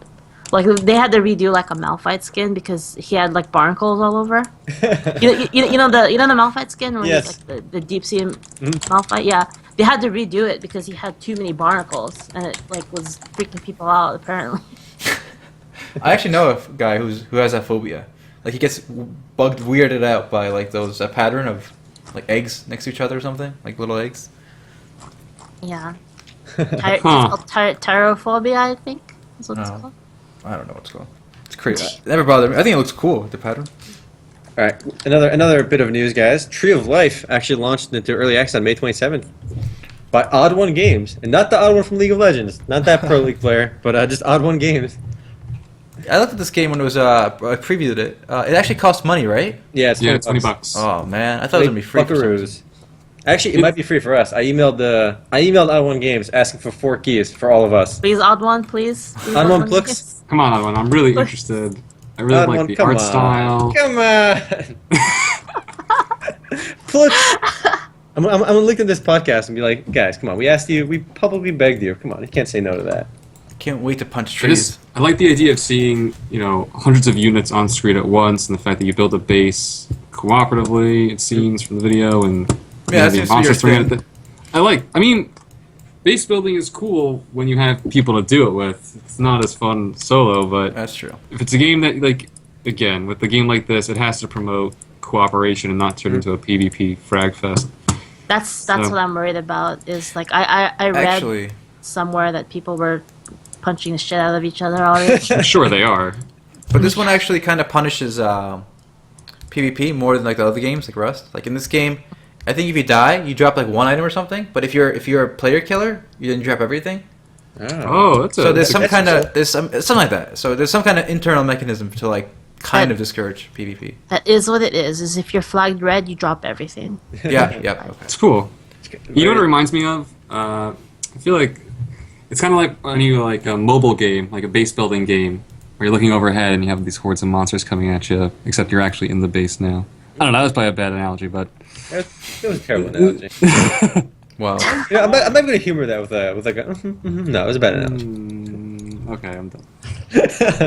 Like they had to redo like a Malphite skin because he had like barnacles all over. you know the Malphite skin where Yes. he's like the deep sea Malphite. Yeah, they had to redo it because he had too many barnacles, and it like was freaking people out apparently. I actually know a guy who has that phobia. Like he gets bugged, weirded out by like those pattern of like eggs next to each other or something, like little eggs. Yeah. Huh. It's called tyrophobia, I think. That's what it's Oh. called. I don't know what's called. It's crazy. It never bothered me. I think it looks cool, the pattern. All right, another bit of news, guys. Tree of Life actually launched into early access on May 27th by Odd One Games, and not the Odd One from League of Legends, not that Pro League player, but just Odd One Games. I looked at this game when it was I previewed it. It actually cost money, right? Yeah, it's Yeah, $20. $20. Oh man, I thought it was gonna be free. For some reason. Buckaroos. Actually, it might be free for us. I emailed Odd One Games asking for 4 keys for all of us. Please, Odd One, please. Please, Odd One, please. please. Come on, Owen. I'm really interested. I really Odd like One, the come art on. style. Come on. Plus, I'm gonna look at this podcast and be like, guys, come on. We asked you. We publicly begged you. Come on. You can't say no to that. Can't wait to punch I trees. like the idea of seeing, hundreds of units on screen at once, and the fact that you build a base cooperatively. It seems from the video, and Yeah, that the seems to be your monsters throwing thing. at the. Base building is cool when you have people to do it with. It's not as fun solo, but That's true. if it's a game that, again, with a game like this, it has to promote cooperation and not turn into a PvP frag fest. That's what I'm worried about. Is like I read Actually, somewhere that people were punching the shit out of each other already. I'm sure they are. but this one actually kind of punishes PvP more than like the other games, like Rust. Like in this game, I think if you die, you drop like one item or something. But if you're a player killer, you didn't drop everything. Oh, that's So there's some that's kind of awesome. something like that. So there's some kind of internal mechanism to like kind of discourage PvP. That is what it is. Is if you're flagged red, you drop everything. Yeah, yeah. Okay. It's cool. You know what it reminds me of? I feel like it's kind of like when you like a mobile game, like a base building game, where you're looking overhead and you have these hordes of monsters coming at you, except you're actually in the base now. I don't know, that was probably a bad analogy, but... That was a terrible analogy. Wow. Yeah, I'm not going to humor that with like a no, it was a bad analogy. Okay, I'm done.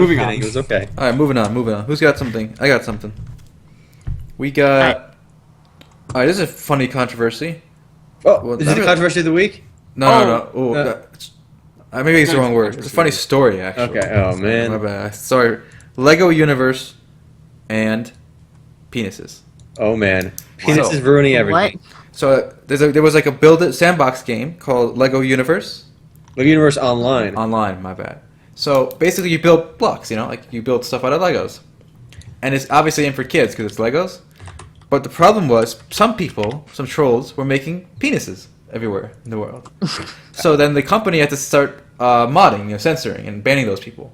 Moving on. It was okay. All right, moving on. Who's got something? I got something. We got. All right, this is a funny controversy. Oh, Well, is it the controversy of the week? No. Oh, maybe it's the wrong word. It's a funny story, actually. Okay. Oh man. My bad. Sorry. Lego Universe and penises. Oh man. Penis So- is ruining everything. So there was like a build it sandbox game called Lego Universe Lego Universe Online. online. My bad. So basically, you build blocks. Like you build stuff out of Legos, and it's obviously aimed for kids because it's Legos. But the problem was some people, some trolls, were making penises everywhere in the world. So then the company had to start modding, censoring, and banning those people.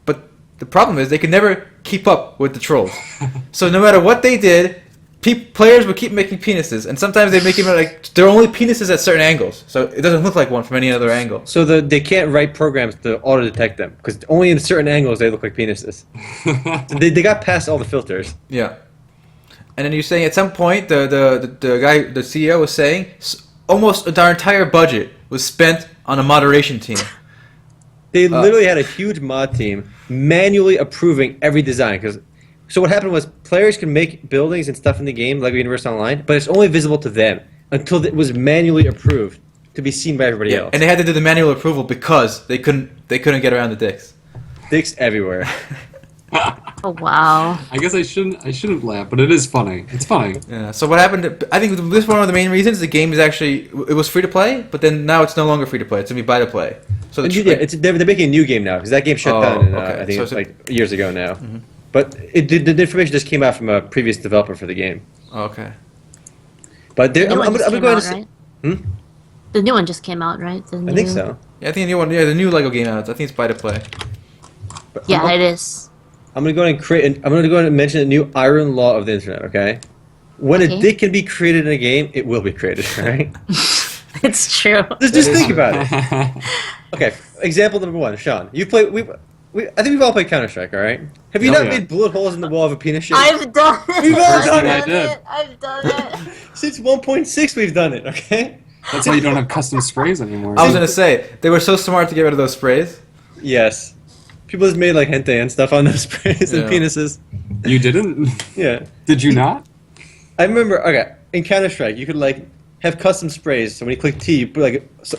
But the problem is they could never keep up with the trolls. So no matter what they did, players would keep making penises, and sometimes they make them like they're only penises at certain angles, so it doesn't look like one from any other angle. So they can't write programs to auto detect them because only in certain angles they look like penises. So they got past all the filters. Yeah. And then you're saying at some point the guy, the CEO was saying almost our entire budget was spent on a moderation team. They literally had a huge mod team manually approving every design. So what happened was players can make buildings and stuff in the game, Lego Universe Online, but it's only visible to them until it was manually approved to be seen by everybody else. And they had to do the manual approval because they couldn't get around the dicks. Dicks everywhere. Oh wow. I guess I shouldn't laugh, but it is funny. It's funny. Yeah. So what happened? I think this is one of the main reasons the game is actually it was free to play, but then now it's no longer free to play. It's gonna be buy to play. So They're making a new game now because that game shut down. okay. I think So it's like years ago now. But the information just came out from a previous developer for the game. okay. But The new one I'm just going came to out, right? Hmm? The new one just came out, right? I think so. Yeah, I think the new one. Yeah, the new Lego game out. I think it's buy to play. But Yeah, it is. I'm going to go ahead and mention a new iron law of the internet. Okay. When Okay. a dick can be created in a game, it will be created. Right? It's true. just think about it. Okay. Example number 1, Sean. You play. I think we've all played Counter-Strike. All right. Have you Oh, not yeah. made bullet holes in the wall of a penis shape? I've done it. We've all done it. I did. I've done it. Since 1.6, we've done it. Okay. That's why you don't have custom sprays anymore. I was gonna say they were so smart to get rid of those sprays. Yes. People just made like hentai and stuff on those sprays and Yeah. penises. You didn't? Yeah. Did you not? I remember, okay, in Counter-Strike, you could like have custom sprays. So when you click T, you put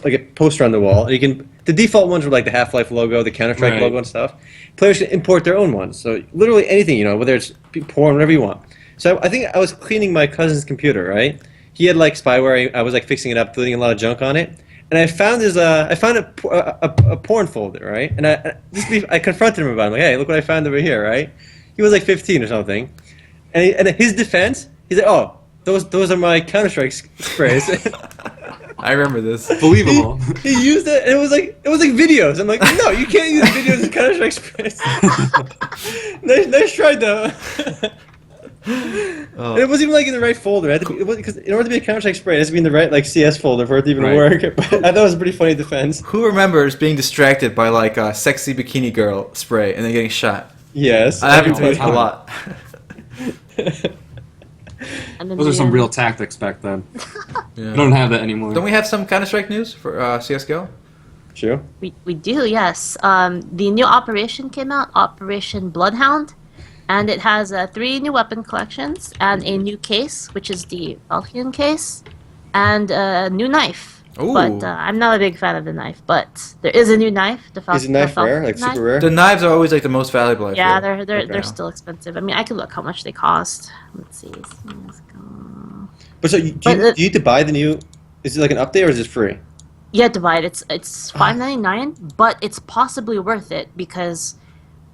like a poster on the wall, and you can. The default ones were like the Half-Life logo, the Counter-Strike logo, and stuff. Players can import their own ones. So literally anything, whether it's porn, whatever you want. So I think I was cleaning my cousin's computer, right? He had like spyware. I was like fixing it up, deleting a lot of junk on it. And I found a porn folder, right? And I confronted him about it. I'm like, hey, look what I found over here, right? He was like 15 or something. And his defense, he's like, oh, those are my Counter-Strike sprays. I remember this. Believable. He used it, and it was like videos. I'm like, no, you can't use videos as Counter-Strike sprays. nice try, though. Oh. And it wasn't even like in the right folder. Because in order to be a Counter-Strike spray, it has to be in the right like CS folder for it to even work. But I thought it was a pretty funny defense. Who remembers being distracted by like a sexy bikini girl spray and then getting shot? Yes, That happened to me a lot. Those are some real tactics back then. Yeah. I don't have that anymore. Don't we have some Counter-Strike news for CSGO? Sure. We do, yes. The new Operation came out, Operation Bloodhound, and it has 3 new weapon collections and a new case, which is the Valkyrian case, and a new knife. Ooh. But I'm not a big fan of the knife. But there is a new knife. Is the knife rare? Like super rare? The knives are always like the most valuable. I Yeah, feel. they're still expensive. I mean, I could look how much they cost. Let's see. CS:GO. But so do you need to buy the new? Is it like an update or is it free? Yeah, divide. It's $5.99, but it's possibly worth it because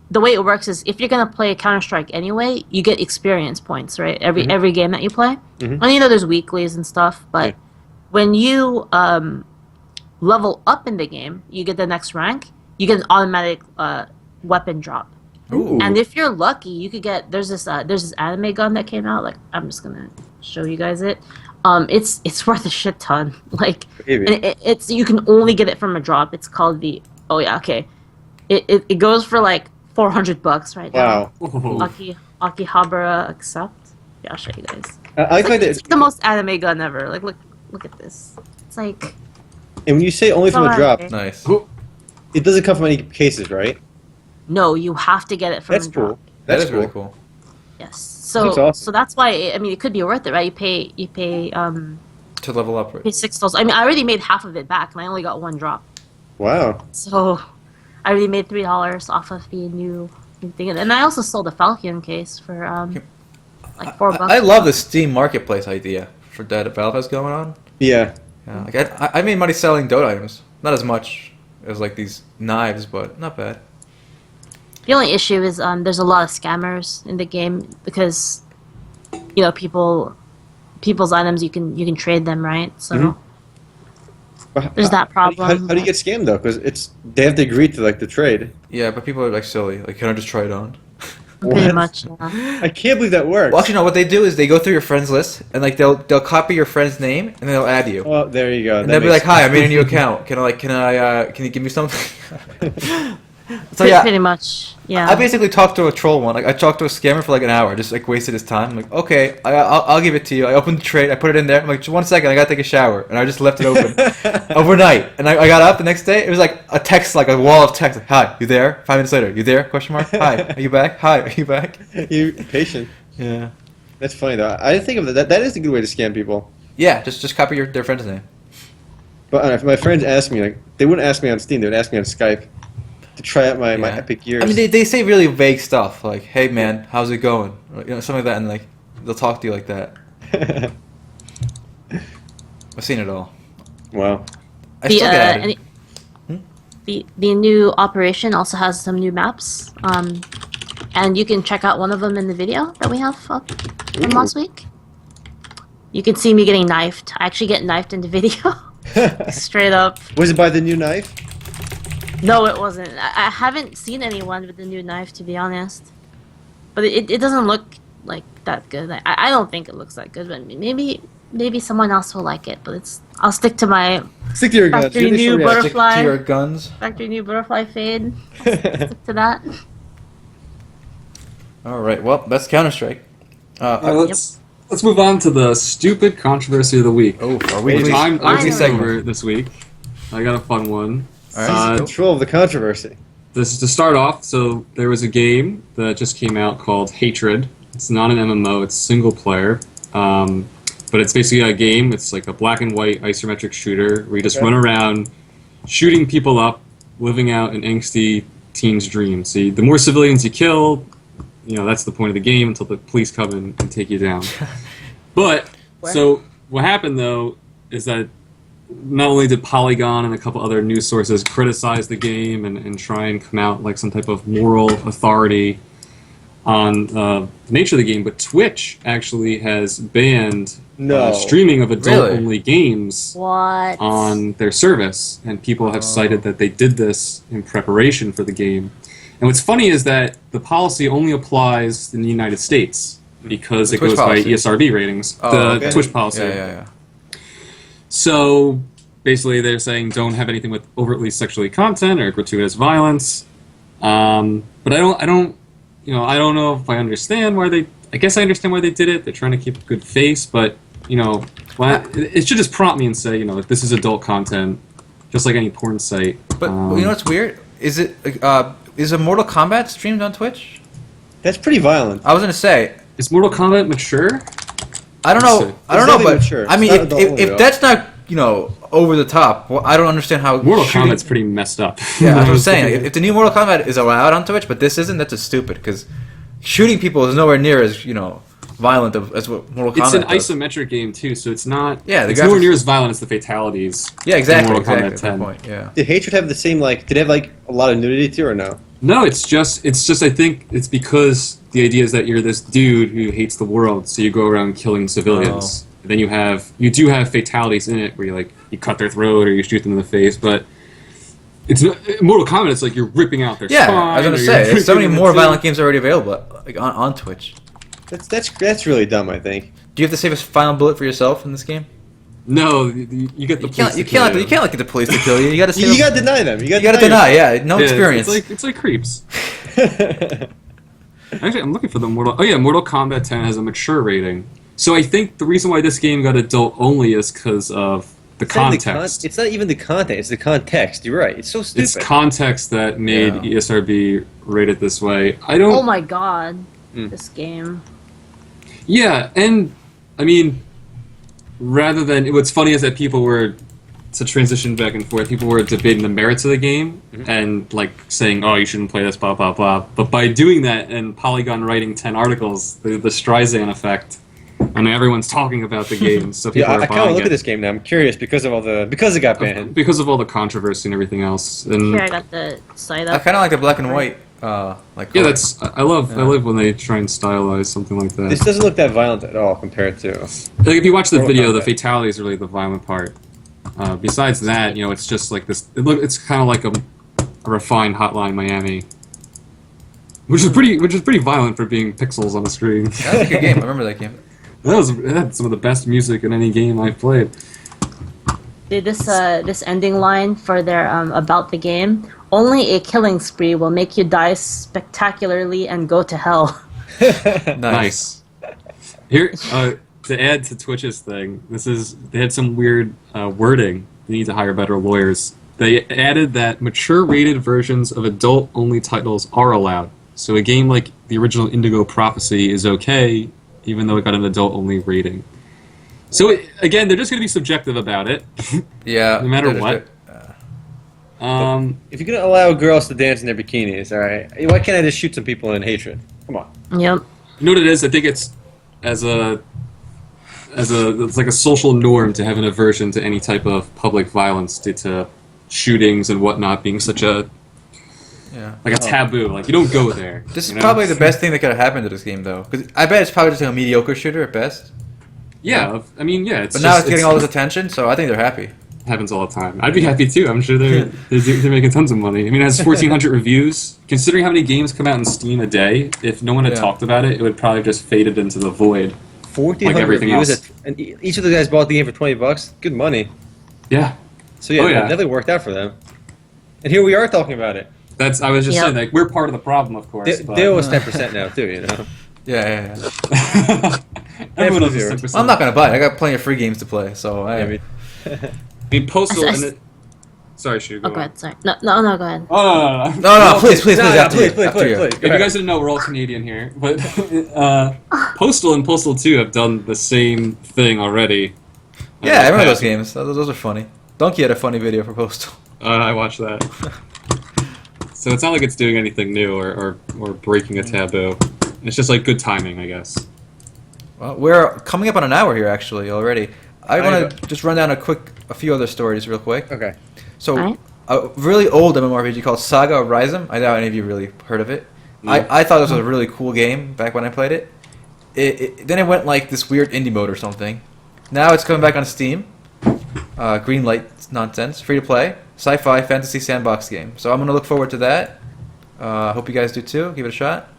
the way it works is if you're gonna play Counter-Strike anyway, you get experience points, right? Every game that you play, and there's weeklies and stuff. But when you level up in the game, you get the next rank. You get an automatic weapon drop. Ooh. And if you're lucky, you could get there's this anime gun that came out. Like I'm just gonna show you guys it. It's worth a shit ton. Like it's you can only get it from a drop. It's called the It goes for like $400 right now. Wow. Akihabara accept. Yeah, I'll show you guys. I like It's the most anime gun ever. Like look at this. It's like. And when you say only from a drop, Nice. it doesn't come from any cases, right? No, you have to get it from That's a drop. cool. That is really cool. Yes. That's So awesome. so that's why it could be worth it, right? You pay To level up, right? pay $6. I mean, I already made half of it back, and I only got 1 drop. Wow. So I already made $3 off of the new thing, and I also sold a Falcon case for like $4. I love the Steam Marketplace idea for that Valve has going on. Yeah. Yeah, like I made money selling Dota items. Not as much as like these knives, but not bad. The only issue is there's a lot of scammers in the game because people's items you can trade them, right? So there's that problem. How do you get scammed though? Because they have to agree to like the trade. Yeah, but people are like silly. Like, can I just try it on? Pretty What? much. Yeah. I can't believe that works. Well, actually, no. What they do is they go through your friends list and like they'll copy your friend's name and then they'll add you. Well, there you go. And they'll be like, "Hi, I made a new account. Can you give me something?" So yeah, Pretty much. Yeah. I basically talked to a troll one. Like I talked to a scammer for like an hour, just like wasted his time. I'm like, okay, I'll give it to you. I opened the trade, I put it in there. I'm like, just 1 second, I gotta take a shower, and I just left it open overnight. And I got up the next day. It was like a text, like a wall of text. Like, hi, you there? 5 minutes later, you there? Question mark. Hi, are you back? Hi, are you back? You're patient. Yeah. That's funny though. I didn't think of that. That is a good way to scam people. Yeah, just copy their friend's name. But if my friends asked me, like, they wouldn't ask me on Steam. They would ask me on Skype to try out my Epic Gears. I mean, they say really vague stuff like, "Hey man, how's it going?" Or, something like that, and like they'll talk to you like that. I've seen it all. Wow. I still get at it. The new operation also has some new maps, and you can check out one of them in the video that we have up from last week. You can see me getting knifed. I actually get knifed in the video, straight up. Was it by the new knife? No, it wasn't. I haven't seen anyone with the new knife, to be honest. But it doesn't look like that good. I don't think it looks that good, but maybe someone else will like it. But I'll stick to my Stick to your guns. Factory new Stick butterfly. to your guns. Factory new butterfly fade. Stick to that. All right. Well, that's Counter-Strike. Let's move on to the stupid controversy of the week. Oh, are we? Which I'm Finally. taking over this week. I got a fun one. All right. Control of the controversy. This is to start off. So there was a game that just came out called Hatred. It's not an MMO. It's single player. But it's basically a game. It's like a black and white isometric shooter where you just run around shooting people up, living out an angsty teen's dream. See, the more civilians you kill, that's the point of the game until the police come in and take you down. But, so what happened though is that not only did Polygon and a couple other news sources criticize the game and try and come out like some type of moral authority on the nature of the game, but Twitch actually has banned streaming of adult-only games on their service, and people have cited that they did this in preparation for the game. And what's funny is that the policy only applies in the United States because it goes by ESRB ratings, the Twitch policy. Yeah. So basically, they're saying don't have anything with overtly sexually content or gratuitous violence. But I don't know if I understand why they. I guess I understand why they did it. They're trying to keep a good face, but it should just prompt me and say, this is adult content, just like any porn site. But what's weird? Is a Mortal Kombat streamed on Twitch? That's pretty violent. I was gonna say. Is Mortal Kombat mature? I don't know. But mature. I mean, if that's not over the top, well, I don't understand how Mortal Kombat's pretty messed up. Yeah, that's what I'm saying. If the new Mortal Kombat is allowed on Twitch, but this isn't, that's just stupid because shooting people is nowhere near as violent as what Mortal Kombat. It's an does. isometric game too, so it's not. Yeah, it's nowhere near as violent as the fatalities. Yeah, exactly. In Mortal Kombat 10. Point, yeah. Did Hatred have the same Did it have a lot of nudity too, or no? No, it's just. I think it's because the idea is that you're this dude who hates the world, so you go around killing civilians. And then you do have fatalities in it where you cut their throat or you shoot them in the face, but it's Mortal Kombat. It's like you're ripping out their spine. I was gonna say, there's so many more violent games already available on Twitch. That's really dumb. I think. Do you have to save a final bullet for yourself in this game? No, you get the police. You can't get the police to kill you. You got to. You got to deny them. You got to deny. Yeah, no experience. It's like creeps. Actually, I'm looking for the Mortal. Oh yeah, Mortal Kombat 10 has a mature rating. So I think the reason why this game got adult only is because of the context. It's not even the content; it's the context. You're right. It's so stupid. It's context that made ESRB rate it this way. I don't. Oh my god, this game. Yeah, and I mean, rather than what's funny is that people were to transition back and forth. People were debating the merits of the game and saying, "Oh, you shouldn't play this," blah blah blah. But by doing that and Polygon writing 10 articles, the Streisand effect. I mean, everyone's talking about the game, so people are I kind of look at this game now. I'm curious because it got banned, because of all the controversy and everything else. And here I got the site up. I kind of like the black and white. I love when they try and stylize something like that. This doesn't look that violent at all compared to. If you watch the video, the fatalities are really the violent part. Besides that, it's just like this. It's kind of like a refined Hotline Miami, which is pretty violent for being pixels on the screen. That was a good game. I remember that game. It had some of the best music in any game I've played. Dude, this ending line for their about the game: only a killing spree will make you die spectacularly and go to hell. Nice. Here, to add to Twitch's thing, they had some weird wording. They need to hire better lawyers. They added that mature rated versions of adult-only titles are allowed. So a game like the original Indigo Prophecy is okay, even though it got an adult-only rating. So again, they're just going to be subjective about it. Yeah. No matter what. If you're going to allow girls to dance in their bikinis, all right, why can't I just shoot some people in Hatred? Come on. Yep. You know what it is? I think it's it's like a social norm to have an aversion to any type of public violence due to shootings and whatnot being such a a taboo. Like, you don't go there. This is probably the best thing that could have happened to this game, though, because I bet it's probably just a mediocre shooter at best. Yeah, I mean, yeah. But now it's getting all this attention, so I think they're happy. Happens all the time. I'd be happy too. I'm sure they're making tons of money. I mean, it has 1,400 reviews. Considering how many games come out in Steam a day, if no one had talked about it, it would probably just faded into the void. 1,400 reviews, and each of the guys bought the game for $20. Good money. Yeah. So yeah, it definitely worked out for them. And here we are talking about it. I was just saying, like, we're part of the problem, of course. They owe us 10% now too, you know. Yeah. Everyone owes us 10%. I'm not gonna buy it. I got plenty of free games to play, so I mean, Postal. Sorry, Shu. Oh, go ahead. Sorry. No, go ahead. Oh, no. No, please, No, after please, you. please, After you. please. If you guys didn't know, we're all Canadian here. But Postal and Postal 2 have done the same thing already. Yeah, I remember those games. Those are funny. Donkey had a funny video for Postal. I watched that. So it's not like it's doing anything new or breaking a taboo. It's just like good timing, I guess. Well, we're coming up on an hour here, actually, already. I want to just run down a few other stories real quick. Okay. So, Alright. a really old MMORPG called Saga of Rhizem. I doubt any of you really heard of it. No. I thought this was a really cool game back when I played it. Then it went like this weird indie mode or something. Now it's coming back on Steam. Green light nonsense, free to play, sci-fi fantasy sandbox game. So I'm gonna look forward to that. Hope you guys do too. Give it a shot.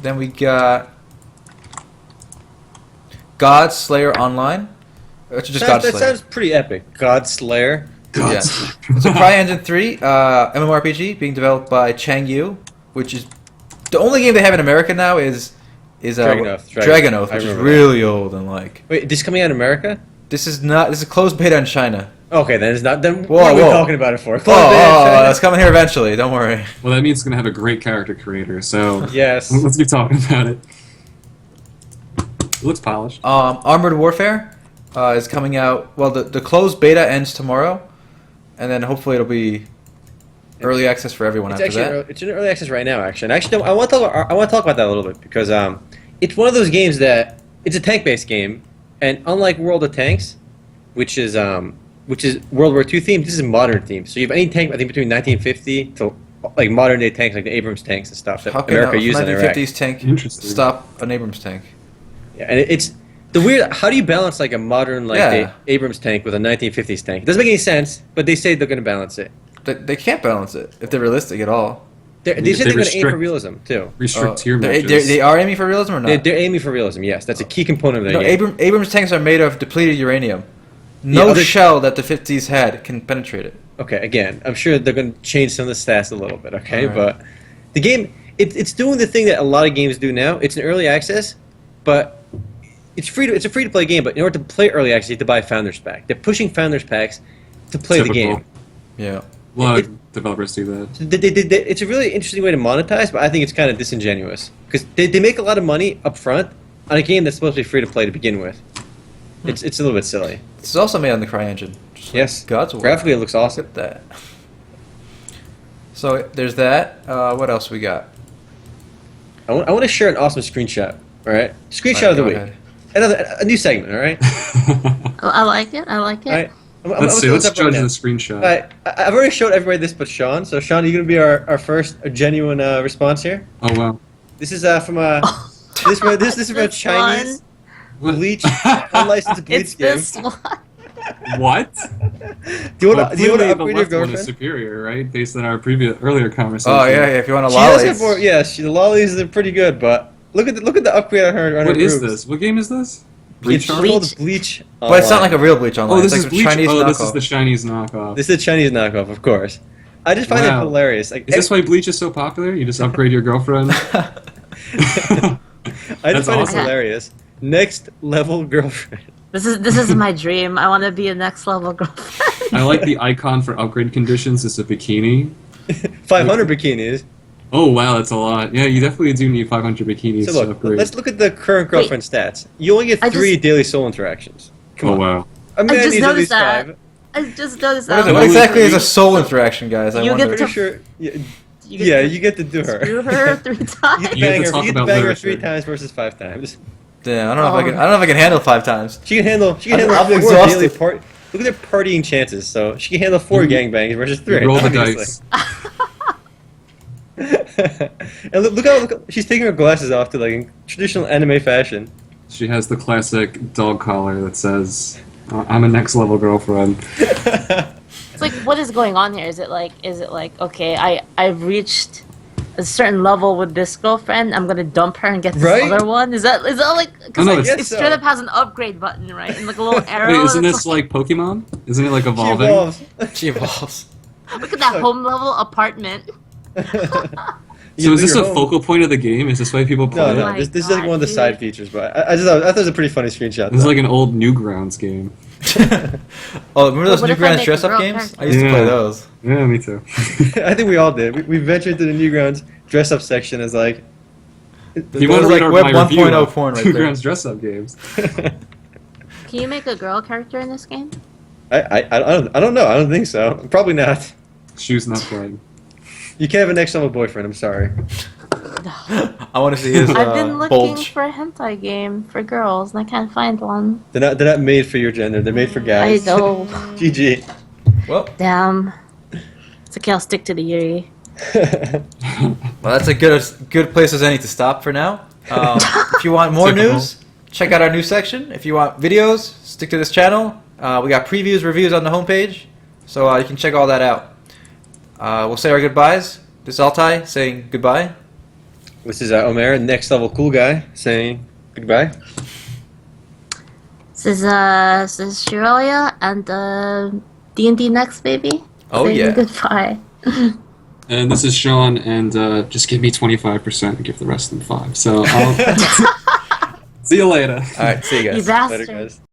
Then we got God Slayer Online. It's just God That Slayer. sounds pretty epic. God Slayer. Yeah. So CryEngine 3, MMORPG being developed by Chang Yu, which is the only game they have in America now is Dragon Oath, which is really old and like. Wait, this is coming out in America? This is a closed beta in China. Okay, then it's not. Then Whoa, what are we whoa. talking about it for? Oh, Closed beta in China? it's coming here eventually. Don't worry. Well, that means it's going to have a great character creator, so Yes. let's keep talking about it. It looks polished. Armored Warfare is coming out. Well, the closed beta ends tomorrow, and then hopefully it'll be early access for everyone It's after actually that. it's in early access right now. Actually, and actually, I want to talk about that a little bit because it's one of those games that it's a tank-based game, and unlike World of Tanks, which is World War II themed, this is modern themed. So you have any tank, I think between 1950 to like modern day tanks, like the Abrams tanks and stuff that How can America a used in Iraq. 1950s tank Interesting. stop an Abrams tank? Yeah, and it's the weird. How do you balance like a modern like Yeah. the Abrams tank with a 1950s tank? It doesn't make any sense, but they say they're going to balance it. They can't balance it if they're realistic at all. They They said they're going to aim for restrict- realism too. Restrict tier they, matches. they are aiming for realism or not? They're aiming for realism. Yes, that's a key component of No, the game. Abrams tanks are made of depleted uranium. No other- shell that the 50s had can penetrate it. Okay, again, I'm sure they're going to change some of the stats a little bit. Okay, Alright. but the game it's doing the thing that a lot of games do now. It's an early access, but it's a free to play game. But in order to play early access, you have to buy Founders Pack. They're pushing Founders Packs to play the Typical. game. Yeah. A lot It- of developers do that. It's a really interesting way to monetize, but I think it's kind of disingenuous because they make a lot of money up front on a game that's supposed to be free to play to begin with. It's a little bit silly. This is also made on the CryEngine. Just like Yes, God's War. graphically it looks awesome. Look at that. So there's that. What else we got? I want to share an awesome screenshot. All right, screenshot of the Go week. ahead. A new segment. All right. I like it. I like it. All right. Let's see. Let's up right judge now. the screenshot. All right. I've already showed everybody this, but Sean. So Sean, are you gonna be our first genuine response here? Oh wow. This is from this is from a This Chinese What? Bleach unlicensed Bleach It's game. this one. What? Do you Well, want to clearly the upgrade your left one is girlfriend? superior, right? Based on our earlier conversation. Oh yeah, yeah. If you want a She does lolly. have more. Yeah, the lollies are pretty good, but look at the upgrade on her. What is boobs. this? What game is this? It's Bleach. called Bleach. But it's not Online. like a real Bleach online. Oh, this it's is like a Bleach. Chinese Oh, knockoff. this is the Chinese knockoff. This is a Chinese knockoff, of course. I just find it Wow. hilarious. Like, Is this why Bleach is so popular? You just upgrade your girlfriend? I That's just find awesome. it hilarious. Next level girlfriend. This is my dream. I want to be a next level girlfriend. I like the icon for upgrade conditions. It's a bikini. 500 bikinis. Oh wow, that's a lot. Yeah, you definitely do need 500 bikinis So to look, upgrade. let's look at the current girlfriend stats. You only get I 3 just- daily soul interactions. Come Oh on. wow. A man just needs at noticed least that. 5. I just noticed What is that. it? What Holy exactly is a freak. soul interaction, guys? I You wonder. get Pretty sure. Yeah, You yeah, to you get to do her. screw her 3 times. You get to You get bang to her. talk You get to about bang her literature. 3 times versus 5 times. Damn, I don't know if I can. I don't know if I can handle 5 times. She can handle. She can I'm handle 4 exhausted. daily part. Look at their partying chances. So she can handle 4 You- gangbangs versus 3. You roll the obviously. dice. And look how she's taking her glasses off to like in traditional anime fashion. She has the classic dog collar that says, "I'm a next level girlfriend." It's like, what is going on here? Is it like, okay, I've reached a certain level with this girlfriend. I'm gonna dump her and get this Right? other one. Is that like? Because Oh, no, like, it's- it straight up has an upgrade button, right? And like a little arrow. Wait, and isn't it's this like Pokemon? Isn't it like She evolving? evolves. She evolves. look at that home level apartment. So is this a Your home- focal point of the game? Is this why people play No, it? no. my This is like God, one of the dude. side features, but I thought it was a pretty funny screenshot. This is though. like an old Newgrounds game. Oh, remember those What if I Newgrounds make a dress-up girl games? character? I used to play those. Yeah, me too. I think we all did. We ventured into the Newgrounds dress-up section as like. You That want to was read like our Web my review 1.0 of porn right Two there. Grounds dress-up games. Can you make a girl character in this game? I don't know. I don't think so. Probably not. Shoes not playing. You can't have a next level boyfriend. I'm sorry. I want to see his I've been looking bulge. for a hentai game for girls and I can't find one. They're not made for your gender. They're made for I guys. know. GG. Well, Damn. It's okay, I'll stick to the Yuri. that's a good place as any to stop for now. If you want more Typical. news, check out our news section. If you want videos, stick to this channel. We got previews, reviews on the homepage, so you can check all that out. We'll say our goodbyes. This is Altai saying goodbye. This is Omer, next level cool guy, saying goodbye. This is Shiroya and D&D Next, baby. Oh, Saying yeah. Goodbye. And this is Sean, and just give me 25% and give the rest of them 5. So I'll see you later. All right, see you guys. You bastard. Later, guys.